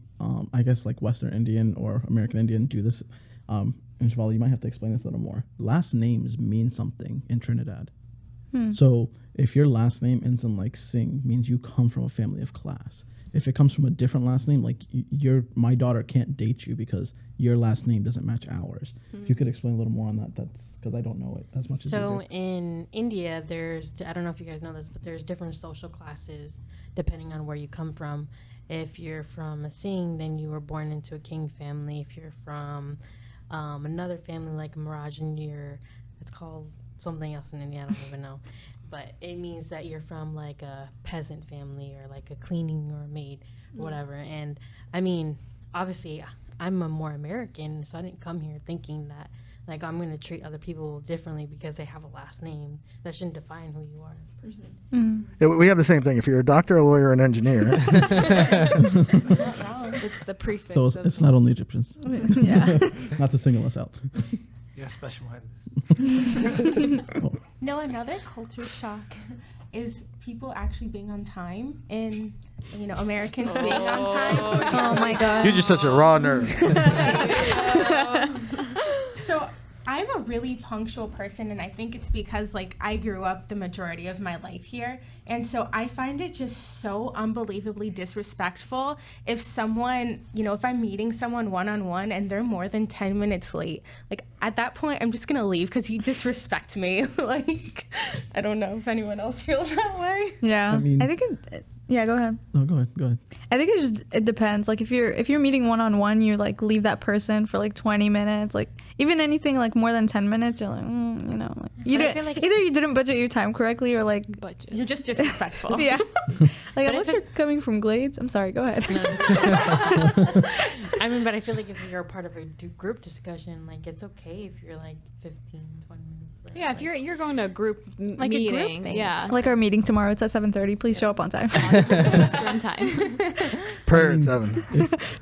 I guess like Western Indian or American Indian do this. And Shivali, you might have to explain this a little more. Last names mean something in Trinidad. So if your last name ends in like Singh, means you come from a family of class. If it comes from a different last name, like my daughter can't date you because your last name doesn't match ours. If you could explain a little more on that, that's because I don't know it as much as you So do. in India, I don't know if you guys know this, but there's different social classes depending on where you come from. If you're from a Singh, then you were born into a king family. If you're from another family like Marajan, it's called something else in India, I don't even know. But it means that you're from like a peasant family or like a cleaning or a maid or whatever. And I mean, obviously I'm a more American, so I didn't come here thinking that like I'm going to treat other people differently because they have a last name. That shouldn't define who you are as a person. Yeah, we have the same thing. If you're a doctor, a lawyer, an engineer. It's the prefix. So it's not only Egyptians. Yeah. Not to single us out. Yeah, special ones. No, another culture shock is people actually being on time and, Americans being on time. Oh my god. You're just such a raw nerve. So I'm a really punctual person, and I think it's because I grew up the majority of my life here, and so I find it just so unbelievably disrespectful if someone, if I'm meeting someone one-on-one and they're more than 10 minutes late. At that point, I'm just gonna leave because you disrespect me. I don't know if anyone else feels that way. Yeah. I mean- I think yeah, go ahead. No, go ahead. I think it depends. If you're meeting one-on-one, you leave that person for 20 minutes. Even anything more than 10 minutes, you're you But I didn't, feel like- either you didn't budget your time correctly or Budget. You're just disrespectful. yeah. Unless you're coming from Glades. I'm sorry, go ahead. I mean, but I feel like if you're a part of a group discussion, it's okay if you're 15, 20 minutes late. Yeah, if you're going to a group Like a group meeting, thing. yeah. Our meeting tomorrow, it's at 7:30. Please show up on time. Eastern time. Prayer at 7.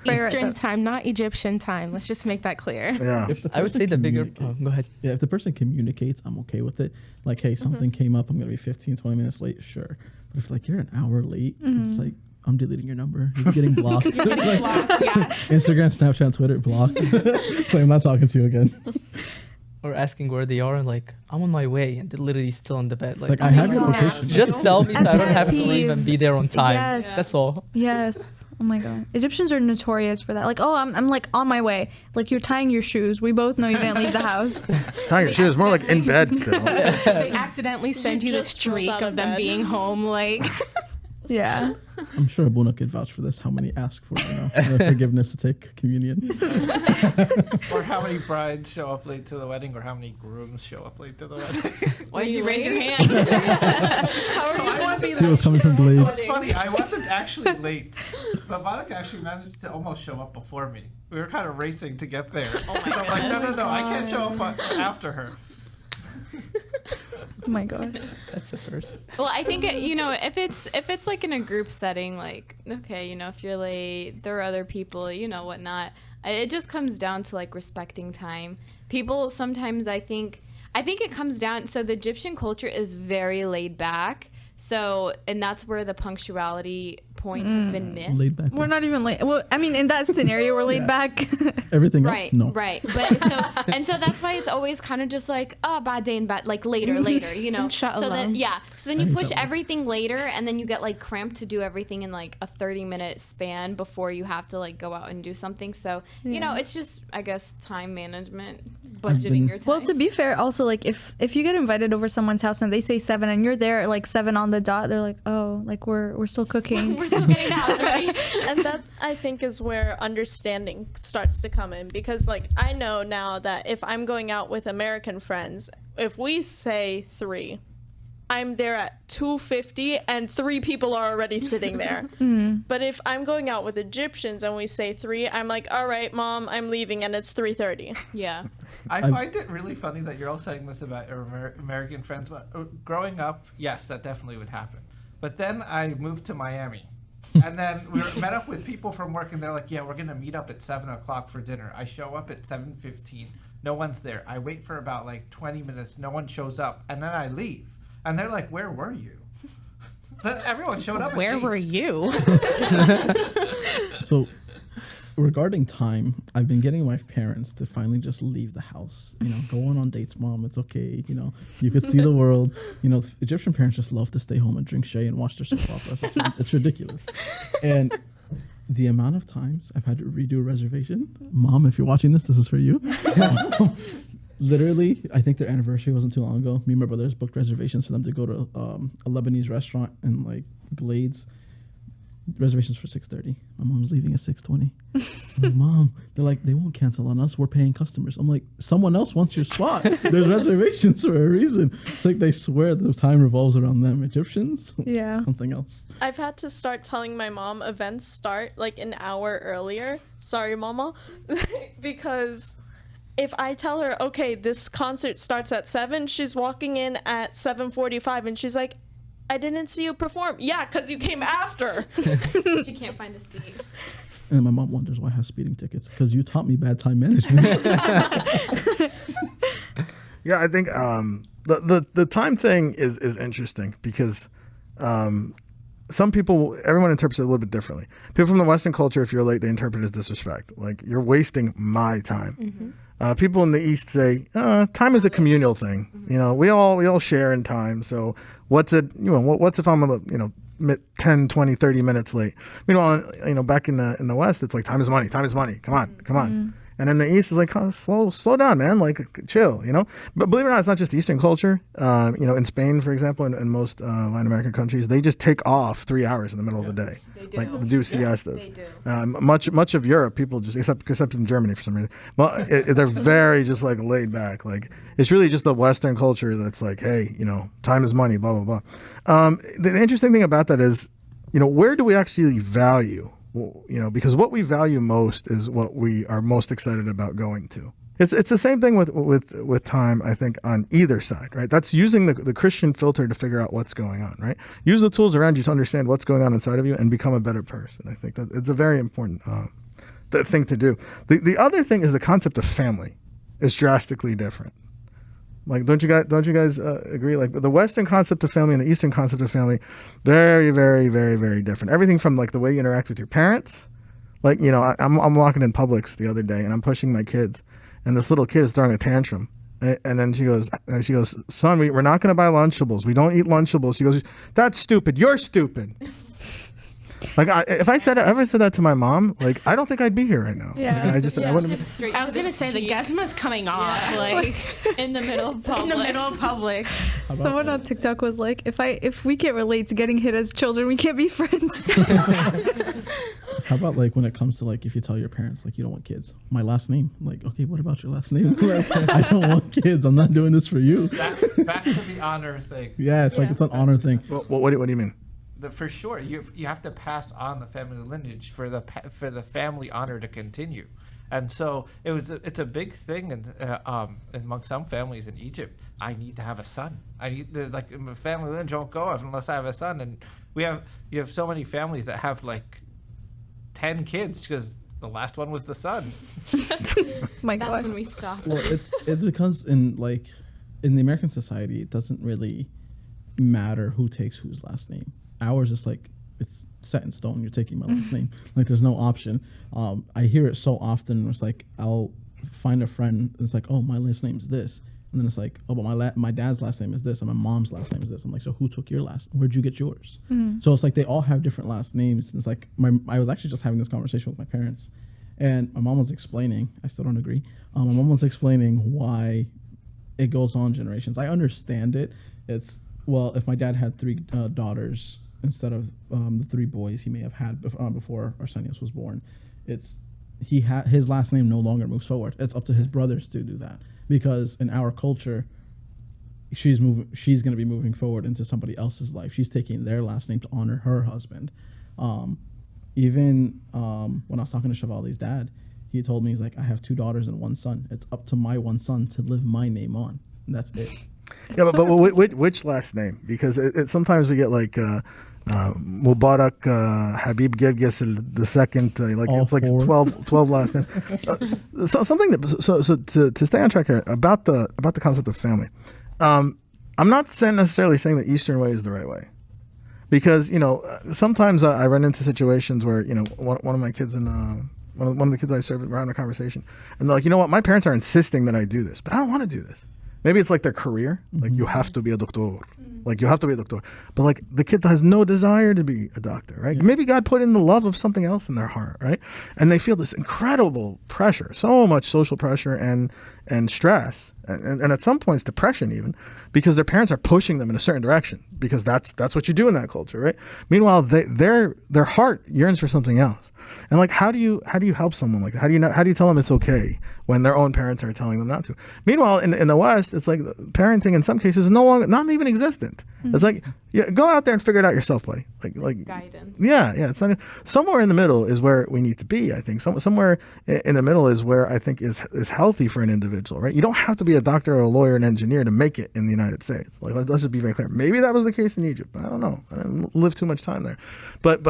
Prayer at Eastern 7. time, not Egyptian time. Let's just make that clear. Yeah. If the I would person say the bigger. communicates- Go ahead. Yeah, if the person communicates, I'm okay with it. Hey, something came up, I'm going to be 15, 20 minutes late, sure. But if you're an hour late, it's I'm deleting your number. You're getting blocked. Instagram, Snapchat, Twitter, blocked. So I'm not talking to you again. Or asking where they are and I'm on my way and they're literally still in the bed. I have your God. location. Just tell me so I don't have to Pet leave and peeve. be there on time. Yes. That's all. Yes. Oh my god. Egyptians are notorious for that. I'm on my way. You're tying your shoes. We both know you didn't leave the house. Tying your shoes, more like in bed still. They accidentally send you the just rolled streak out of of them bed. being home. Yeah. I'm sure Abuna could vouch for this. How many ask for forgiveness to take communion? Or how many brides show up late to the wedding, or how many grooms show up late to the wedding. Why did you raise your hand? How are you going to be He was coming from So Glades. it's funny, I wasn't actually late, but Monica actually managed to almost show up before me. We were kind of racing to get there. Oh my So I'm like, no, I can't show up after her. Oh my god. That's the first. Well, I think if it's in a group setting, okay, if you're late, there are other people, whatnot. It just comes down to respecting time. People sometimes, I think it comes down. So the Egyptian culture is very laid back. So, and that's where the punctuality point has been missed. Laid back. We're not even late. Well, I mean, in that scenario, we're laid back. Everything Right, else, no. right. But so that's why it's always kind of just like, oh, bad day in bed, like later, you know. Shut so then, alone. so then you push everything later, and then you get like cramped to do everything in like a 30-minute span before you have to like go out and do something. So you know, it's just, I guess, time management, budgeting your time. Well, to be fair, also like if you get invited over someone's house and they say 7 and you're there at like 7 on the dot, they're like, oh, like we're still cooking. We're still getting the house ready. And that, I think, is where understanding starts to come in, because like I know now that if I'm going out with American friends, if we say 3, I'm there at 2:50 and 3 people are already sitting there. But if I'm going out with Egyptians and we say 3, I'm like, all right, Mom, I'm leaving, and it's 3:30. Yeah. I find it really funny that you're all saying this about your American friends. But growing up, yes, that definitely would happen. But then I moved to Miami. And then we met up with people from work, and they're like, yeah, we're going to meet up at 7 o'clock for dinner. I show up at 7:15. No one's there. I wait for about like 20 minutes. No one shows up. And then I leave. And they're like, where were you? Then everyone showed up. Where were you? So, regarding time, I've been getting my parents to finally just leave the house. You know, go on dates, Mom. It's okay. You know, you could see the world. You know, Egyptian parents just love to stay home and drink shay and watch their soap operas. It's ridiculous. And the amount of times I've had to redo a reservation, Mom, if you're watching this is for you. Literally, I think their anniversary wasn't too long ago. Me and my brothers booked reservations for them to go to a Lebanese restaurant in like Glades. Reservations for 6:30. My mom's leaving at 6:20. I'm like, Mom, they're like, they won't cancel on us. We're paying customers. I'm like, someone else wants your spot. There's reservations for a reason. It's like they swear the time revolves around them. Egyptians, Yeah. something else. I've had to start telling my mom events start like an hour earlier. Sorry, Mama. Because if I tell her, okay, this concert starts at 7, she's walking in at 7:45 and she's like, I didn't see you perform. Yeah, because you came after. She can't find a seat. And then my mom wonders why I have speeding tickets, because you taught me bad time management. Yeah, I think the time thing is interesting because some people, everyone interprets it a little bit differently. People from the Western culture, if you're late, they interpret it as disrespect. Like, you're wasting my time. People in the East say, time is a communal thing. You know, we all share in time. So what's if I'm 10, 20, 30 minutes late? Meanwhile, back in the West, it's like, time is money. Time is money. Come on. And in the East, it's like, slow down, man. Like, chill, But believe it or not, it's not just Eastern culture. In Spain, for example, and most Latin American countries, they just take off 3 hours in the middle of the day. They do. Like, do siestas. They do. Much of Europe, people just, except in Germany for some reason, well, they're very just like laid back. Like, it's really just the Western culture that's like, hey, time is money, blah, blah, blah. The interesting thing about that is, where do we actually value? Because what we value most is what we are most excited about going to. It's the same thing with time, I think, on either side, right? That's using the Christian filter to figure out what's going on, right? Use the tools around you to understand what's going on inside of you and become a better person. I think that it's a very important thing to do. The other thing is the concept of family is drastically different. Like, don't you guys agree? Like, the Western concept of family and the Eastern concept of family, very, very, very, very different. Everything from like the way you interact with your parents. Like, I'm walking in Publix the other day and I'm pushing my kids, and this little kid is throwing a tantrum, and then she goes, son, we're not going to buy Lunchables. We don't eat Lunchables. She goes, that's stupid. You're stupid. Like, if I ever said that to my mom, like, I don't think I'd be here right now. Yeah. Like, I wouldn't. I was gonna say the Gizma's coming off like In the middle of public. in the middle of public. Someone on TikTok was like, if we can't relate to getting hit as children, we can't be friends. How about like when it comes to like if you tell your parents like you don't want kids, my last name, like, okay, what about your last name? Like, I don't want kids. I'm not doing this for you. Back to the honor thing. Yeah, it's like it's an honor thing. Well, what do you mean? For sure, you have to pass on the family lineage for the family honor to continue, and so it's a big thing among some families in Egypt. I need to have a son. My family lineage won't go unless I have a son, and you have so many families that have like 10 kids because the last one was the son. My That's God. when we stop. Well, it's because in the American society, it doesn't really matter who takes whose last name. Ours is like it's set in stone. You're taking my last name. Like there's no option. I hear it so often. It's like I'll find a friend. And it's like, oh, my last name's this, and then it's like, oh, but my dad's last name is this, and my mom's last name is this. I'm like, so who took your last? Where'd you get yours? So it's like they all have different last names. And it's like I was actually just having this conversation with my parents, and my mom was explaining. I still don't agree. My mom was explaining why it goes on generations. I understand it. It's, well, if my dad had 3 daughters instead of the 3 boys he may have had before Arsenios was born, it's his last name no longer moves forward. It's up to his brothers to do that, because in our culture, she's going to be moving forward into somebody else's life. She's taking their last name to honor her husband. Even when I was talking to Shavali's dad, he told me, he's like, I have 2 daughters and 1 son. It's up to my 1 son to live my name on. And that's it. Yeah, but which last name? Because it sometimes we get like Mubarak Habib Gerges the second, like All it's like 4. 12 last names. So to stay on track here about the concept of family, I'm not necessarily saying the Eastern way is the right way, because sometimes I run into situations where one of my kids in one of the kids I served, we're having a conversation, and they're like, you know what, my parents are insisting that I do this, but I don't want to do this. Maybe it's like their career, like you have to be a doctor, like you have to be a doctor. But like the kid has no desire to be a doctor, right? Yeah. Maybe God put in the love of something else in their heart, right? And they feel this incredible pressure, so much social pressure and stress, and at some points depression even, because their parents are pushing them in a certain direction, because that's what you do in that culture, right? Meanwhile, their heart yearns for something else. And like, how do you help someone like that? How do you tell them it's okay when their own parents are telling them not to? Meanwhile, in the West, it's like parenting in some cases is not even existent. It's like, yeah, go out there and figure it out yourself, buddy. Like guidance. Yeah. It's not somewhere in the middle is where we need to be. I think somewhere in the middle is where I think is healthy for an individual, right? You don't have to be a doctor or a lawyer, an engineer to make it in the United States. Like, let's just be very clear. Maybe that was the case in Egypt. I don't know. I didn't live too much time there, but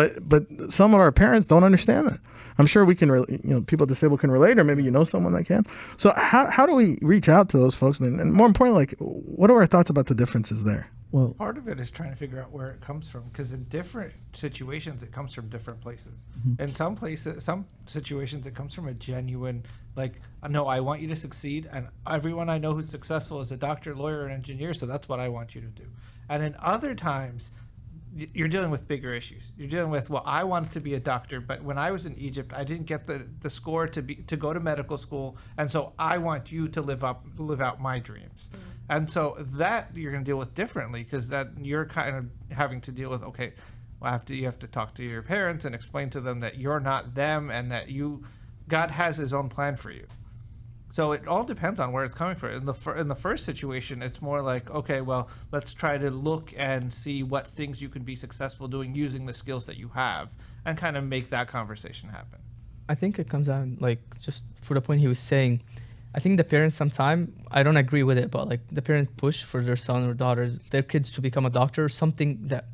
some of our parents don't understand that. I'm sure we can, people disabled can relate, or maybe someone that can. So how do we reach out to those folks? And more importantly, like, what are our thoughts about the differences there? Well, part of it is trying to figure out where it comes from, because in different situations it comes from different places. In some situations it comes from a genuine, like, no, I want you to succeed, and everyone I know who's successful is a doctor, lawyer, and engineer, so that's what I want you to do. And in other times, you're dealing with bigger issues. You're dealing with, well, I wanted to be a doctor, but when I was in Egypt, I didn't get the score to go to medical school, and so I want you to live out my dreams. And so that you're going to deal with differently, because that you're kind of having to deal with, okay, well, you have to talk to your parents and explain to them that you're not them, and that God has his own plan for you. So it all depends on where it's coming from. In the first situation, it's more like, okay, well, let's try to look and see what things you can be successful doing using the skills that you have, and kind of make that conversation happen. I think it comes down, like, just for the point he was saying, I think the parents sometimes, I don't agree with it, but like the parents push for their son or daughters, their kids to become a doctor, or something that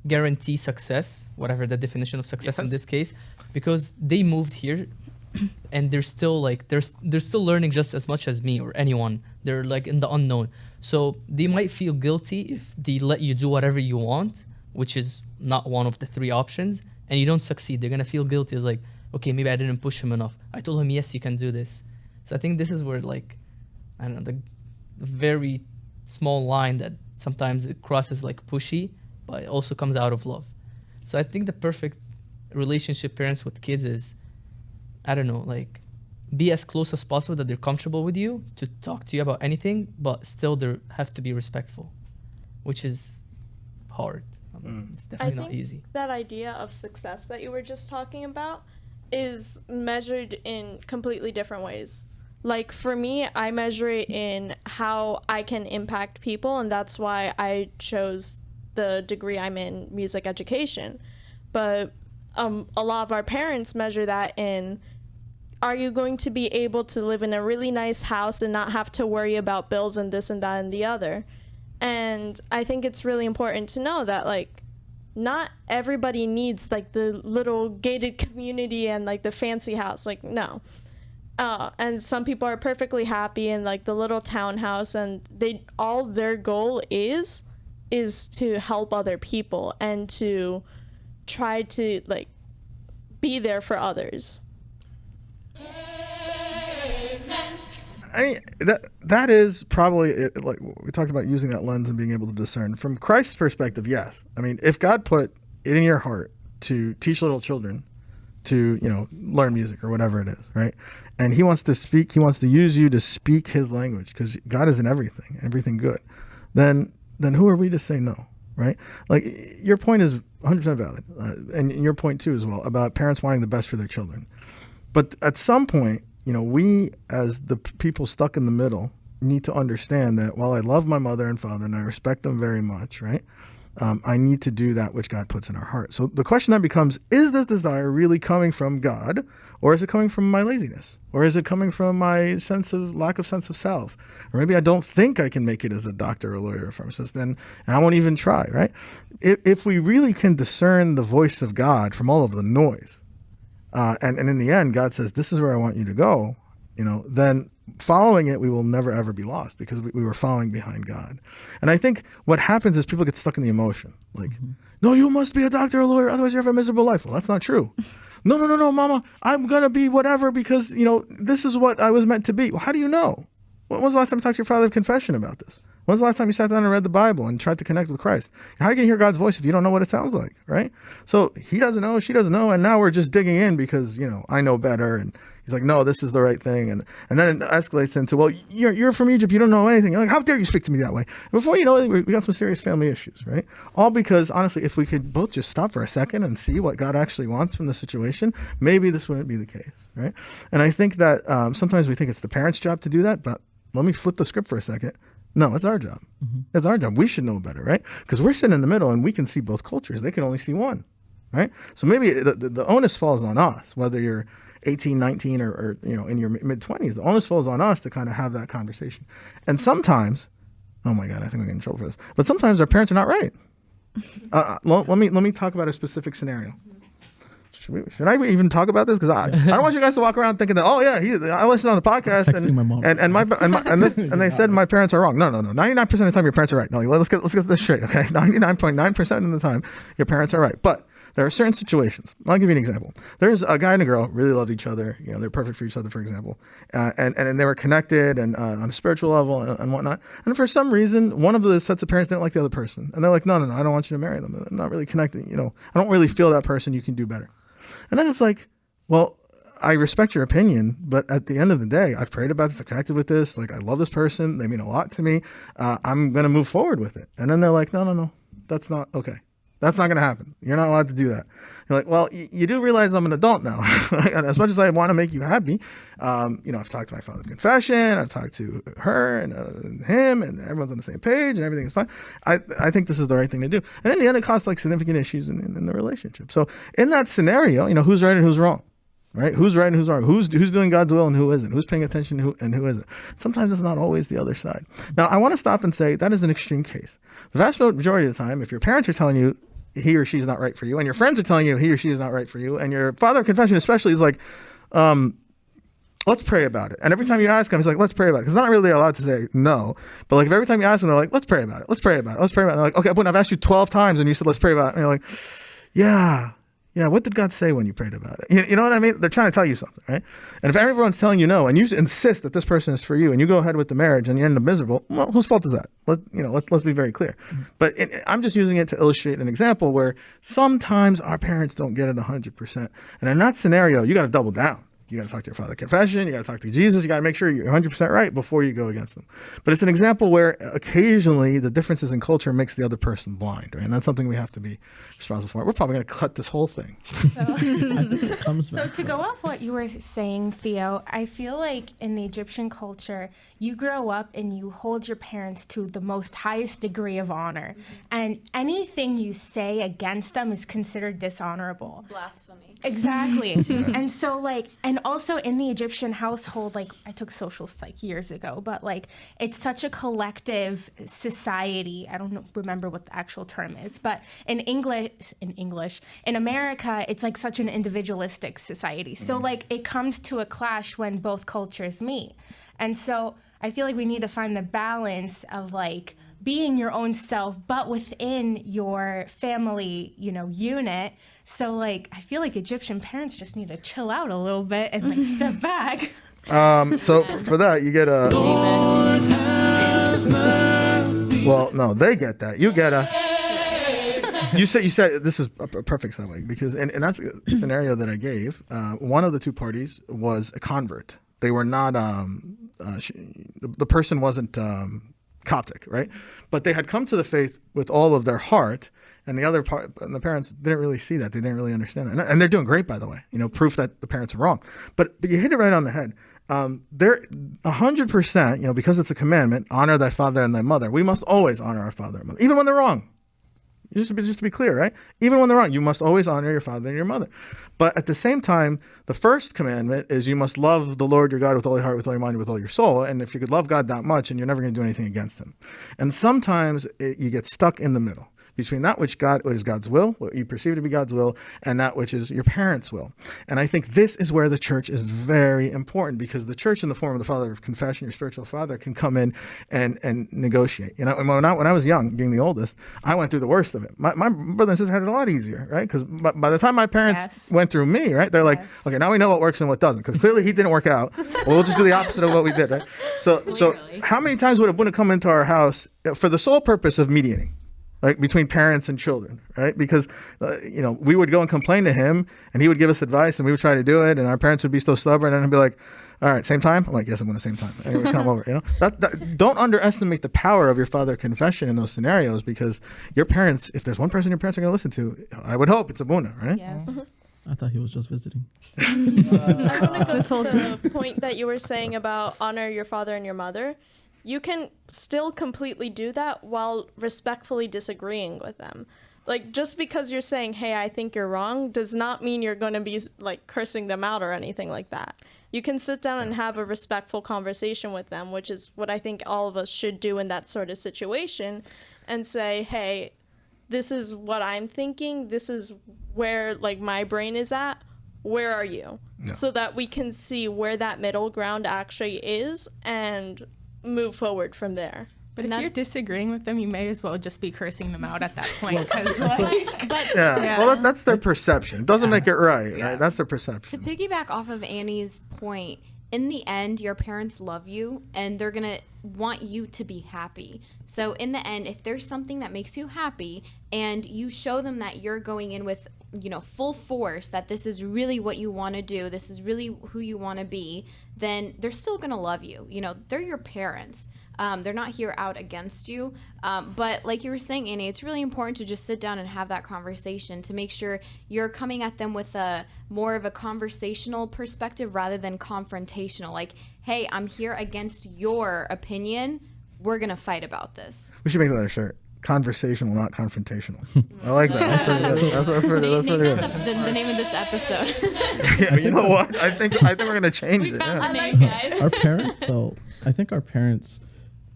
guarantees success, whatever the definition of success in this case, because they moved here and they're still like, they're still learning just as much as me or anyone. They're like in the unknown. So they might feel guilty if they let you do whatever you want, which is not one of the 3 options, and you don't succeed. They're going to feel guilty. It's like, okay, maybe I didn't push him enough. I told him, yes, you can do this. So I think this is where, like, I don't know, the very small line that sometimes it crosses like pushy, but it also comes out of love. So I think the perfect relationship parents with kids is, I don't know, like, be as close as possible that they're comfortable with you to talk to you about anything, but still they have to be respectful, which is hard. It's definitely not easy. That idea of success that you were just talking about is measured in completely different ways. Like, for me, I measure it in how I can impact people, and that's why I chose the degree I'm in, music education. But a lot of our parents measure that in, are you going to be able to live in a really nice house and not have to worry about bills and this and that and the other? And I think it's really important to know that, like, not everybody needs, like, the little gated community and, like, the fancy house. Like, no. And some people are perfectly happy in, like, the little townhouse, and their goal is to help other people and to try to like be there for others. I mean, that is probably it, like we talked about using that lens and being able to discern from Christ's perspective. Yes, I mean, if God put it in your heart to teach little children to, you know, learn music or whatever it is, right? And he wants to speak, he wants to use you to speak his language, because God is in everything good. Then who are we to say no, right? Like, your point is 100% valid, and your point too as well about parents wanting the best for their children. But at some point, you know, we as the people stuck in the middle need to understand that while I love my mother and father and I respect them very much, right? I need to do that which God puts in our heart. So the question then becomes, is this desire really coming from God, or is it coming from my laziness? Or is it coming from my lack of sense of self? Or maybe I don't think I can make it as a doctor, a lawyer, a pharmacist, and I won't even try, right? If we really can discern the voice of God from all of the noise, and in the end, God says, this is where I want you to go, you know, then following it, we will never, ever be lost, because we were following behind God. And I think what happens is people get stuck in the emotion. Like, no, you must be a doctor or a lawyer, otherwise you have a miserable life. Well, that's not true. No, mama, I'm going to be whatever because, you know, this is what I was meant to be. Well, how do you know? When was the last time you talked to your father of confession about this? When's the last time you sat down and read the Bible and tried to connect with Christ? How are you going to hear God's voice if you don't know what it sounds like, right? So he doesn't know, she doesn't know, and now we're just digging in because, you know, I know better. And he's like, no, this is the right thing. And then it escalates into, well, you're from Egypt, you don't know anything. You're like, how dare you speak to me that way? And before you know it, we got some serious family issues, right? All because, honestly, if we could both just stop for a second and see what God actually wants from the situation, maybe this wouldn't be the case, right? And I think that sometimes we think it's the parents' job to do that, but let me flip the script for a second. No, it's our job. It's our job. We should know better, right? Because we're sitting in the middle and we can see both cultures. They can only see one, right? So maybe the onus falls on us, whether you're 18, 19, or you know, in your mid-20s. The onus falls on us to kind of have that conversation. And sometimes, oh my God, I think we're getting in trouble for this. But sometimes our parents are not right. Let me talk about a specific scenario. Should I even talk about this? Because I don't want you guys to walk around thinking that, oh yeah, I listened on the podcast and they said my parents are wrong. No. 99% of the time your parents are right. No, let's get this straight, okay? 99.9% of the time your parents are right. But there are certain situations. I'll give you an example. There's a guy and a girl really loved each other. You know, they're perfect for each other, for example, and they were connected and on a spiritual level and whatnot. And for some reason, one of the sets of parents didn't like the other person, and they're like, no, I don't want you to marry them. I'm not really connected. You know, I don't really feel that person. You can do better. And then it's like, well, I respect your opinion, but at the end of the day, I've prayed about this, I've connected with this, like I love this person, they mean a lot to me, I'm going to move forward with it. And then they're like, no, that's not okay. That's not going to happen. You're not allowed to do that. You're like, well, you do realize I'm an adult now. And as much as I want to make you happy, you know, I've talked to my father of confession, I've talked to her and him, and everyone's on the same page, and everything is fine. I think this is the right thing to do. And in the end, it caused like significant issues in the relationship. So in that scenario, you know, who's right and who's wrong? Right? Who's right and who's wrong? Who's doing God's will and who isn't? Who's paying attention and who isn't? Sometimes it's not always the other side. Now, I want to stop and say that is an extreme case. The vast majority of the time, if your parents are telling you he or she's not right for you, and your friends are telling you he or she is not right for you, and your father of confession especially is like, let's pray about it. And every time you ask him, he's like, let's pray about it. Because not really allowed to say no. But like if every time you ask him, they're like, let's pray about it. Let's pray about it. Let's pray about it. And they're like, okay, but I've asked you 12 times and you said, let's pray about it. And you're like, yeah, what did God say when you prayed about it? You know what I mean? They're trying to tell you something, right? And if everyone's telling you no, and you insist that this person is for you, and you go ahead with the marriage, and you end up miserable, well, whose fault is that? Let's be very clear. But I'm just using it to illustrate an example where sometimes our parents don't get it 100%. And in that scenario, you got to double down. You got to talk to your father of confession. You got to talk to Jesus. You got to make sure you're 100% right before you go against them. But it's an example where occasionally the differences in culture makes the other person blind, right? And that's something we have to be responsible for. We're probably going to cut this whole thing. So to go off what you were saying, Theo, I feel like in the Egyptian culture, you grow up and you hold your parents to the most highest degree of honor. And anything you say against them is considered dishonorable. Blasphemy. Exactly. And so like, and also in the Egyptian household, like I took social psych years ago, but like it's such a collective society. I don't remember what the actual term is, but in America, it's like such an individualistic society. So like it comes to a clash when both cultures meet. And so I feel like we need to find the balance of like being your own self, but within your family, unit. So like, I feel like Egyptian parents just need to chill out a little bit and like step back. So for that, you get a. Well, no, they get that. You get a. You said this is a perfect segue because and that's a scenario that I gave. One of the two parties was a convert. They were not. The person wasn't Coptic, right? But they had come to the faith with all of their heart, and the other part, and the parents didn't really see that. They didn't really understand that, and they're doing great, by the way. Proof that the parents are wrong. But you hit it right on the head. They're 100%. Because it's a commandment. Honor thy father and thy mother. We must always honor our father and mother, even when they're wrong. Just to be clear, right? Even when they're wrong, you must always honor your father and your mother. But at the same time, the first commandment is you must love the Lord your God with all your heart, with all your mind, with all your soul. And if you could love God that much, and you're never going to do anything against him. And sometimes you get stuck in the middle between that which is God's will, what you perceive to be God's will, and that which is your parents' will. And I think this is where the church is very important, because the church in the form of the father of confession, your spiritual father, can come in and negotiate. And when I was young, being the oldest, I went through the worst of it. My brother and sister had it a lot easier, right? Because by the time my parents went through me, right, they're like, okay, now we know what works and what doesn't, because clearly he didn't work out. Well, we'll just do the opposite of what we did, right? So how many times would Abuna come into our house for the sole purpose of mediating? Like between parents and children, right? Because, we would go and complain to him and he would give us advice and we would try to do it. And our parents would be so stubborn and he'd be like, all right, same time? I'm like, yes, I'm going to same time. And he would come over, Don't underestimate the power of your father confession in those scenarios, because your parents, if there's one person your parents are going to listen to, I would hope it's Abuna, right? Yes. I thought he was just visiting. I want to go to the point that you were saying about honor your father and your mother. You can still completely do that while respectfully disagreeing with them. Like, just because you're saying, hey, I think you're wrong, does not mean you're going to be like cursing them out or anything like that. You can sit down and have a respectful conversation with them, which is what I think all of us should do in that sort of situation, and say, hey, this is what I'm thinking. This is where like my brain is at. Where are you? Yeah. So that we can see where that middle ground actually is and move forward from there. But if you're disagreeing with them, you may as well just be cursing them out at that point. Well, that's their perception. It doesn't make it right, right? That's their perception. To piggyback off of Annie's point, in the end, your parents love you and they're going to want you to be happy. So in the end, if there's something that makes you happy and you show them that you're going in with full force, that this is really what you want to do, this is really who you want to be, then they're still going to love you. They're your parents. They're not here out against you. But like you were saying, Annie, it's really important to just sit down and have that conversation to make sure you're coming at them with a more of a conversational perspective rather than confrontational. Like, hey, I'm here against your opinion. We're going to fight about this. We should make that a shirt. Conversational, not confrontational. I like that. That's pretty good. That's pretty good. The name of this episode. Yeah, you know what? I think we're gonna change it. I like guys. Our parents, though, I think our parents,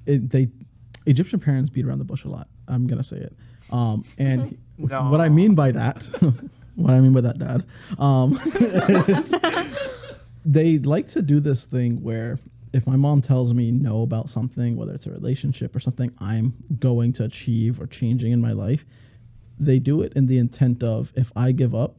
Egyptian parents beat around the bush a lot. I'm gonna say it. And what I mean by that, Dad, is they like to do this thing where, if my mom tells me no about something, whether it's a relationship or something I'm going to achieve or changing in my life, they do it in the intent of, if I give up,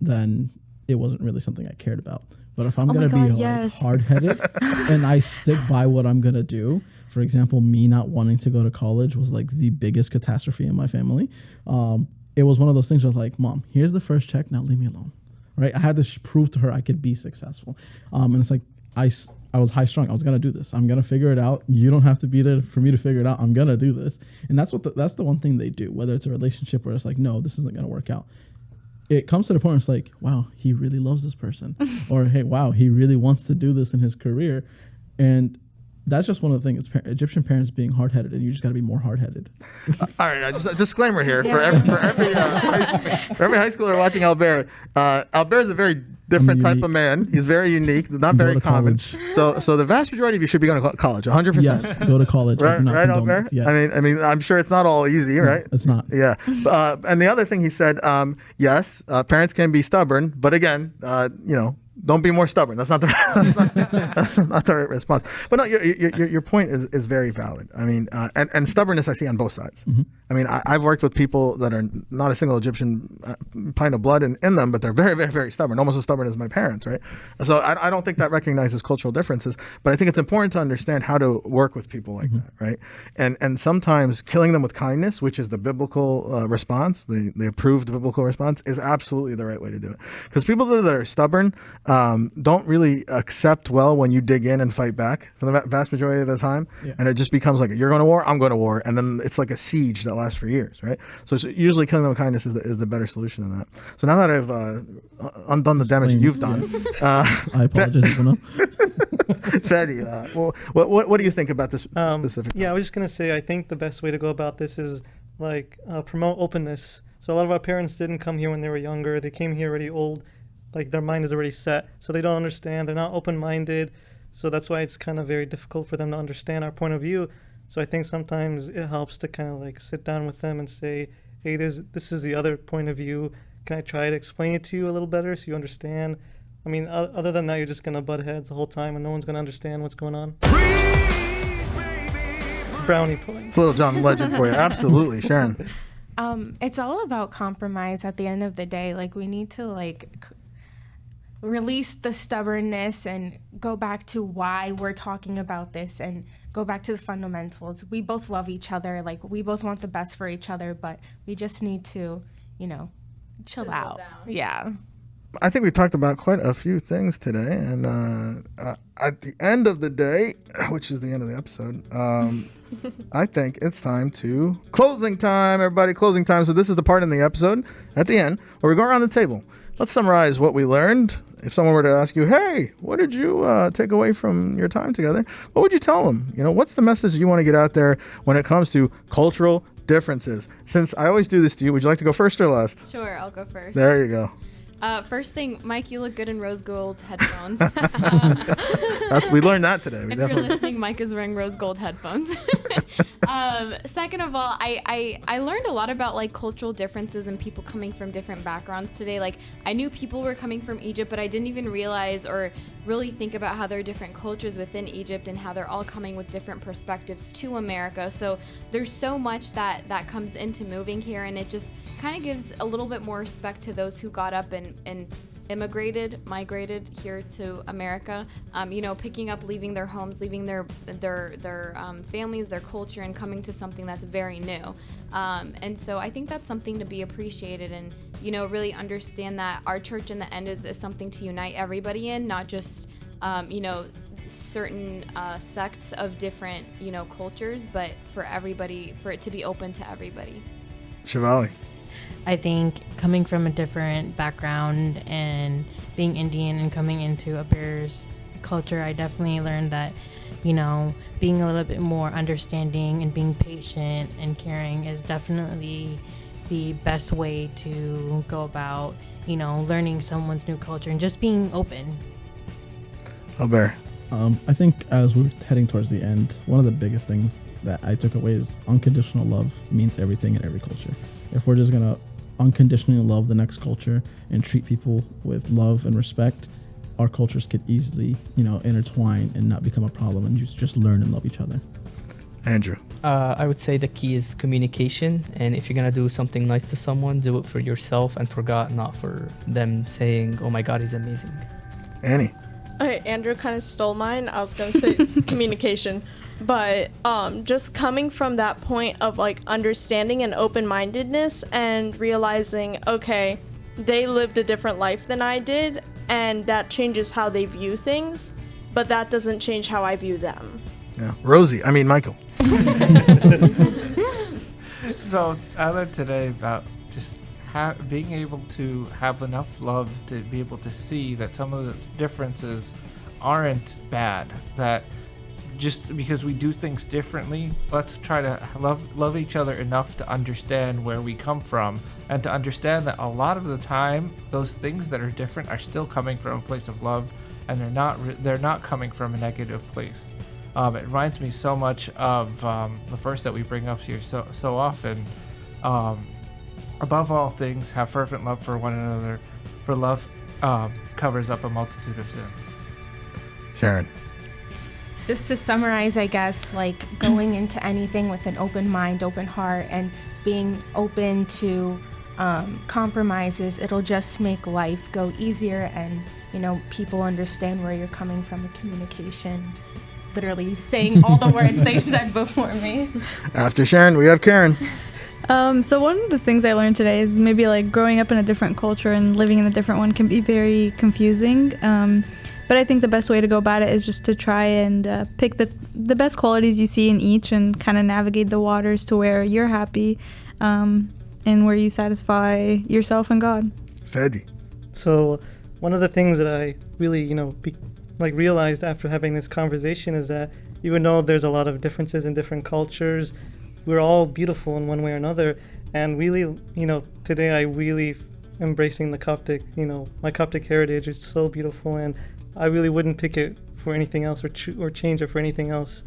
then it wasn't really something I cared about. But if I'm going to be hard-headed and I stick by what I'm going to do, for example, me not wanting to go to college was like the biggest catastrophe in my family. It was one of those things where like, Mom, here's the first check, now leave me alone. Right? I had to prove to her I could be successful. And it's like, I was high strung. I was gonna do this. I'm gonna figure it out. You don't have to be there for me to figure it out. I'm gonna do this. And that's the one thing they do. Whether it's a relationship where it's like, no, this isn't gonna work out. It comes to the point where it's like, wow, he really loves this person, or hey, wow, he really wants to do this in his career, and that's just one of the things. Egyptian parents being hard-headed, and you just got to be more hard-headed. All right, just a disclaimer here for every high schooler watching Albert. Albert is a very different type of man. He's very unique, not very common. So the vast majority of you should be going to college, 100%. Yes, go to college. Right, Albert? Yeah. I mean, I'm sure it's not all easy, right? It's not. Yeah. And the other thing he said, yes, parents can be stubborn, but again, Don't be more stubborn. That's not the that's not the right response. But no, your point is very valid. I mean, and stubbornness I see on both sides. I mean, I've worked with people that are not a single Egyptian pint of blood in them, but they're very, very, very stubborn, almost as stubborn as my parents, right? So I don't think that recognizes cultural differences, but I think it's important to understand how to work with people like that, right? And sometimes killing them with kindness, which is the biblical response, the approved biblical response, is absolutely the right way to do it. Because people that are stubborn don't really accept well when you dig in and fight back for the vast majority of the time. Yeah. And it just becomes like, you're going to war, I'm going to war. And then it's like a siege that lasts for years, right? So it's usually killing them with kindness is the better solution than that. So now that I've undone the damage that you've done. I apologize, Fedi, what do you think about this specific? Yeah, I was just going to say, I think the best way to go about this is promote openness. So a lot of our parents didn't come here when they were younger. They came here already old. Like their mind is already set, so they don't understand. They're not open-minded, so that's why it's kind of very difficult for them to understand our point of view. So I think sometimes it helps to kind of like sit down with them and say, hey, this is the other point of view. Can I try to explain it to you a little better so you understand? I mean, other than that, you're just going to butt heads the whole time and no one's going to understand what's going on. Brownie points. It's a little John Legend for you. Absolutely. Sharon. It's all about compromise at the end of the day. Like, we need to, release the stubbornness and go back to why we're talking about this and go back to the fundamentals. We both love each other. Like, we both want the best for each other, but we just need to, chill Sizzle out. down. Yeah. I think we talked about quite a few things today, and at the end of the day, which is the end of the episode, I think it's time to closing time, everybody. Closing time. So this is the part in the episode at the end where we go around the table. Let's summarize what we learned. If someone were to ask you, hey, what did you take away from your time together? What would you tell them? What's the message you want to get out there when it comes to cultural differences? Since I always do this to you, would you like to go first or last? Sure, I'll go first. There you go. First thing, Mike, you look good in rose gold headphones. We learned that today. If you're listening, Mike is wearing rose gold headphones. Second of all, I learned a lot about cultural differences and people coming from different backgrounds today. I knew people were coming from Egypt, but I didn't even realize or really think about how there are different cultures within Egypt and how they're all coming with different perspectives to America. So there's so much that comes into moving here, and it just kind of gives a little bit more respect to those who got up and migrated here to America, picking up, leaving their homes, leaving their families, their culture, and coming to something that's very new. And so I think that's something to be appreciated, and really understand that our church in the end is something to unite everybody in, not just certain sects of different cultures, but for everybody, for it to be open to everybody. Shivali. I think coming from a different background and being Indian and coming into a Bears culture, I definitely learned that, being a little bit more understanding and being patient and caring is definitely the best way to go about, learning someone's new culture and just being open. Albert. I think as we're heading towards the end, one of the biggest things that I took away is unconditional love means everything in every culture. If we're just going to unconditionally love the next culture and treat people with love and respect, our cultures could easily, intertwine and not become a problem, and just learn and love each other. Andrew. I would say the key is communication, and if you're going to do something nice to someone, do it for yourself and for God, not for them saying, oh my God, he's amazing. Annie. Okay, Andrew kind of stole mine. I was going to say communication. But just coming from that point of understanding and open-mindedness and realizing, okay, they lived a different life than I did, and that changes how they view things, but that doesn't change how I view them. Yeah, Michael. So I learned today about just being able to have enough love to be able to see that some of the differences aren't bad, that just because we do things differently, let's try to love each other enough to understand where we come from, and to understand that a lot of the time those things that are different are still coming from a place of love, and they're not coming from a negative place. It reminds me so much of the verse that we bring up here so often. Above all things, have fervent love for one another, for love covers up a multitude of sins. Sharon. Just to summarize, I guess, like going into anything with an open mind, open heart, and being open to compromises, it'll just make life go easier, and people understand where you're coming from in communication. Just literally saying all the words they said before me. After Sharon, we have Karen. So one of the things I learned today is maybe like growing up in a different culture and living in a different one can be very confusing. But I think the best way to go about it is just to try and pick the best qualities you see in each and kind of navigate the waters to where you're happy and where you satisfy yourself and God. Fedi. So one of the things that I really, realized after having this conversation is that even though there's a lot of differences in different cultures, we're all beautiful in one way or another. And really, today I really embracing the Coptic, my Coptic heritage is so beautiful, and I really wouldn't pick it for anything else or change it for anything else.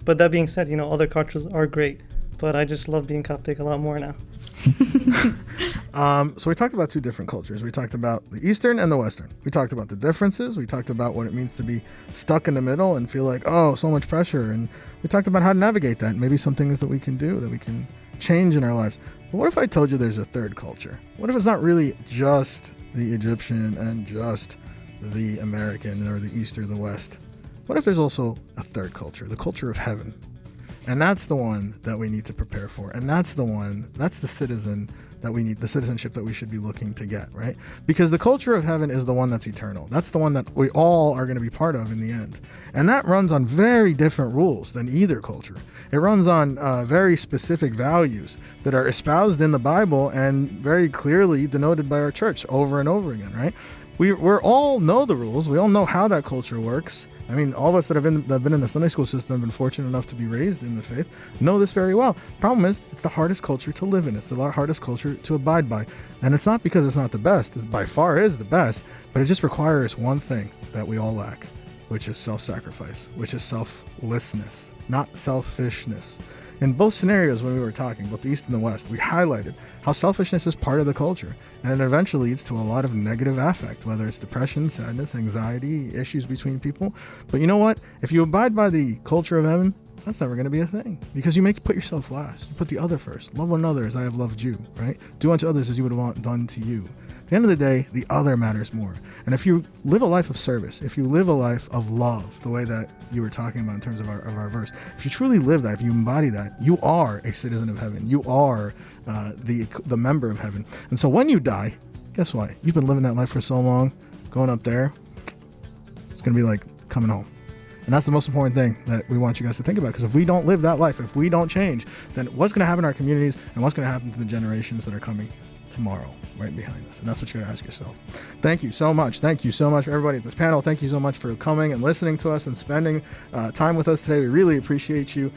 But that being said, other cultures are great, but I just love being Coptic a lot more now. So we talked about two different cultures. We talked about the Eastern and the Western. We talked about the differences. We talked about what it means to be stuck in the middle and feel like, oh, so much pressure. And we talked about how to navigate that. Maybe some things that we can do, that we can change in our lives. But what if I told you there's a third culture? What if it's not really just the Egyptian and just the American or the East or the West? What if there's also a third culture, the culture of heaven? And that's the one that we need to prepare for. And that's the citizen that we need, the citizenship that we should be looking to get, right? Because the culture of heaven is the one that's eternal. That's the one that we all are going to be part of in the end. And that runs on very different rules than either culture. It runs on very specific values that are espoused in the Bible and very clearly denoted by our church over and over again, right? We're all know the rules. We all know how that culture works. I mean, all of us that have been in the Sunday school system, have been fortunate enough to be raised in the faith, know this very well. Problem is, it's the hardest culture to live in. It's the hardest culture to abide by. And it's not because it's not the best. It by far is the best, but it just requires one thing that we all lack, which is self-sacrifice, which is selflessness, not selfishness. In both scenarios, when we were talking about the East and the West, we highlighted how selfishness is part of the culture, and it eventually leads to a lot of negative affect, whether it's depression, sadness, anxiety, issues between people. But you know what? If you abide by the culture of heaven, that's never going to be a thing, because you put yourself last. You put the other first. Love one another as I have loved you, right? Do unto others as you would want done to you. At the end of the day, the other matters more. And if you live a life of service, if you live a life of love, the way that you were talking about in terms of our verse, if you truly live that, if you embody that, you are a citizen of heaven. You are the member of heaven. And so when you die, guess what? You've been living that life for so long, going up there, it's going to be like coming home. And that's the most important thing that we want you guys to think about, because if we don't live that life, if we don't change, then what's going to happen in our communities and what's going to happen to the generations that are coming tomorrow right behind us? And that's what you got to ask yourself. Thank you so much. Thank you so much for everybody at this panel. Thank you so much for coming and listening to us and spending time with us today. We really appreciate you.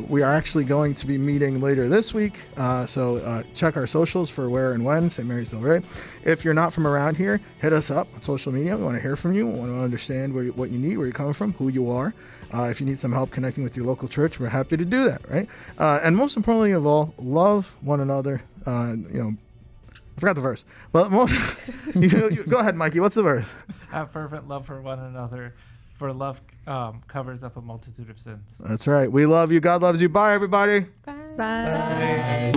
We are actually going to be meeting later this week, so check our socials for where and when. St. Mary's Del Rey. If you're not from around here, hit us up on social media. We want to hear from you. We want to understand what you need, where you're coming from, who you are. If you need some help connecting with your local church, we're happy to do that, right? And most importantly of all, love one another. I forgot the verse. Well, go ahead, Mikey. What's the verse? Have fervent love for one another, for love covers up a multitude of sins. That's right. We love you. God loves you. Bye, everybody. Bye.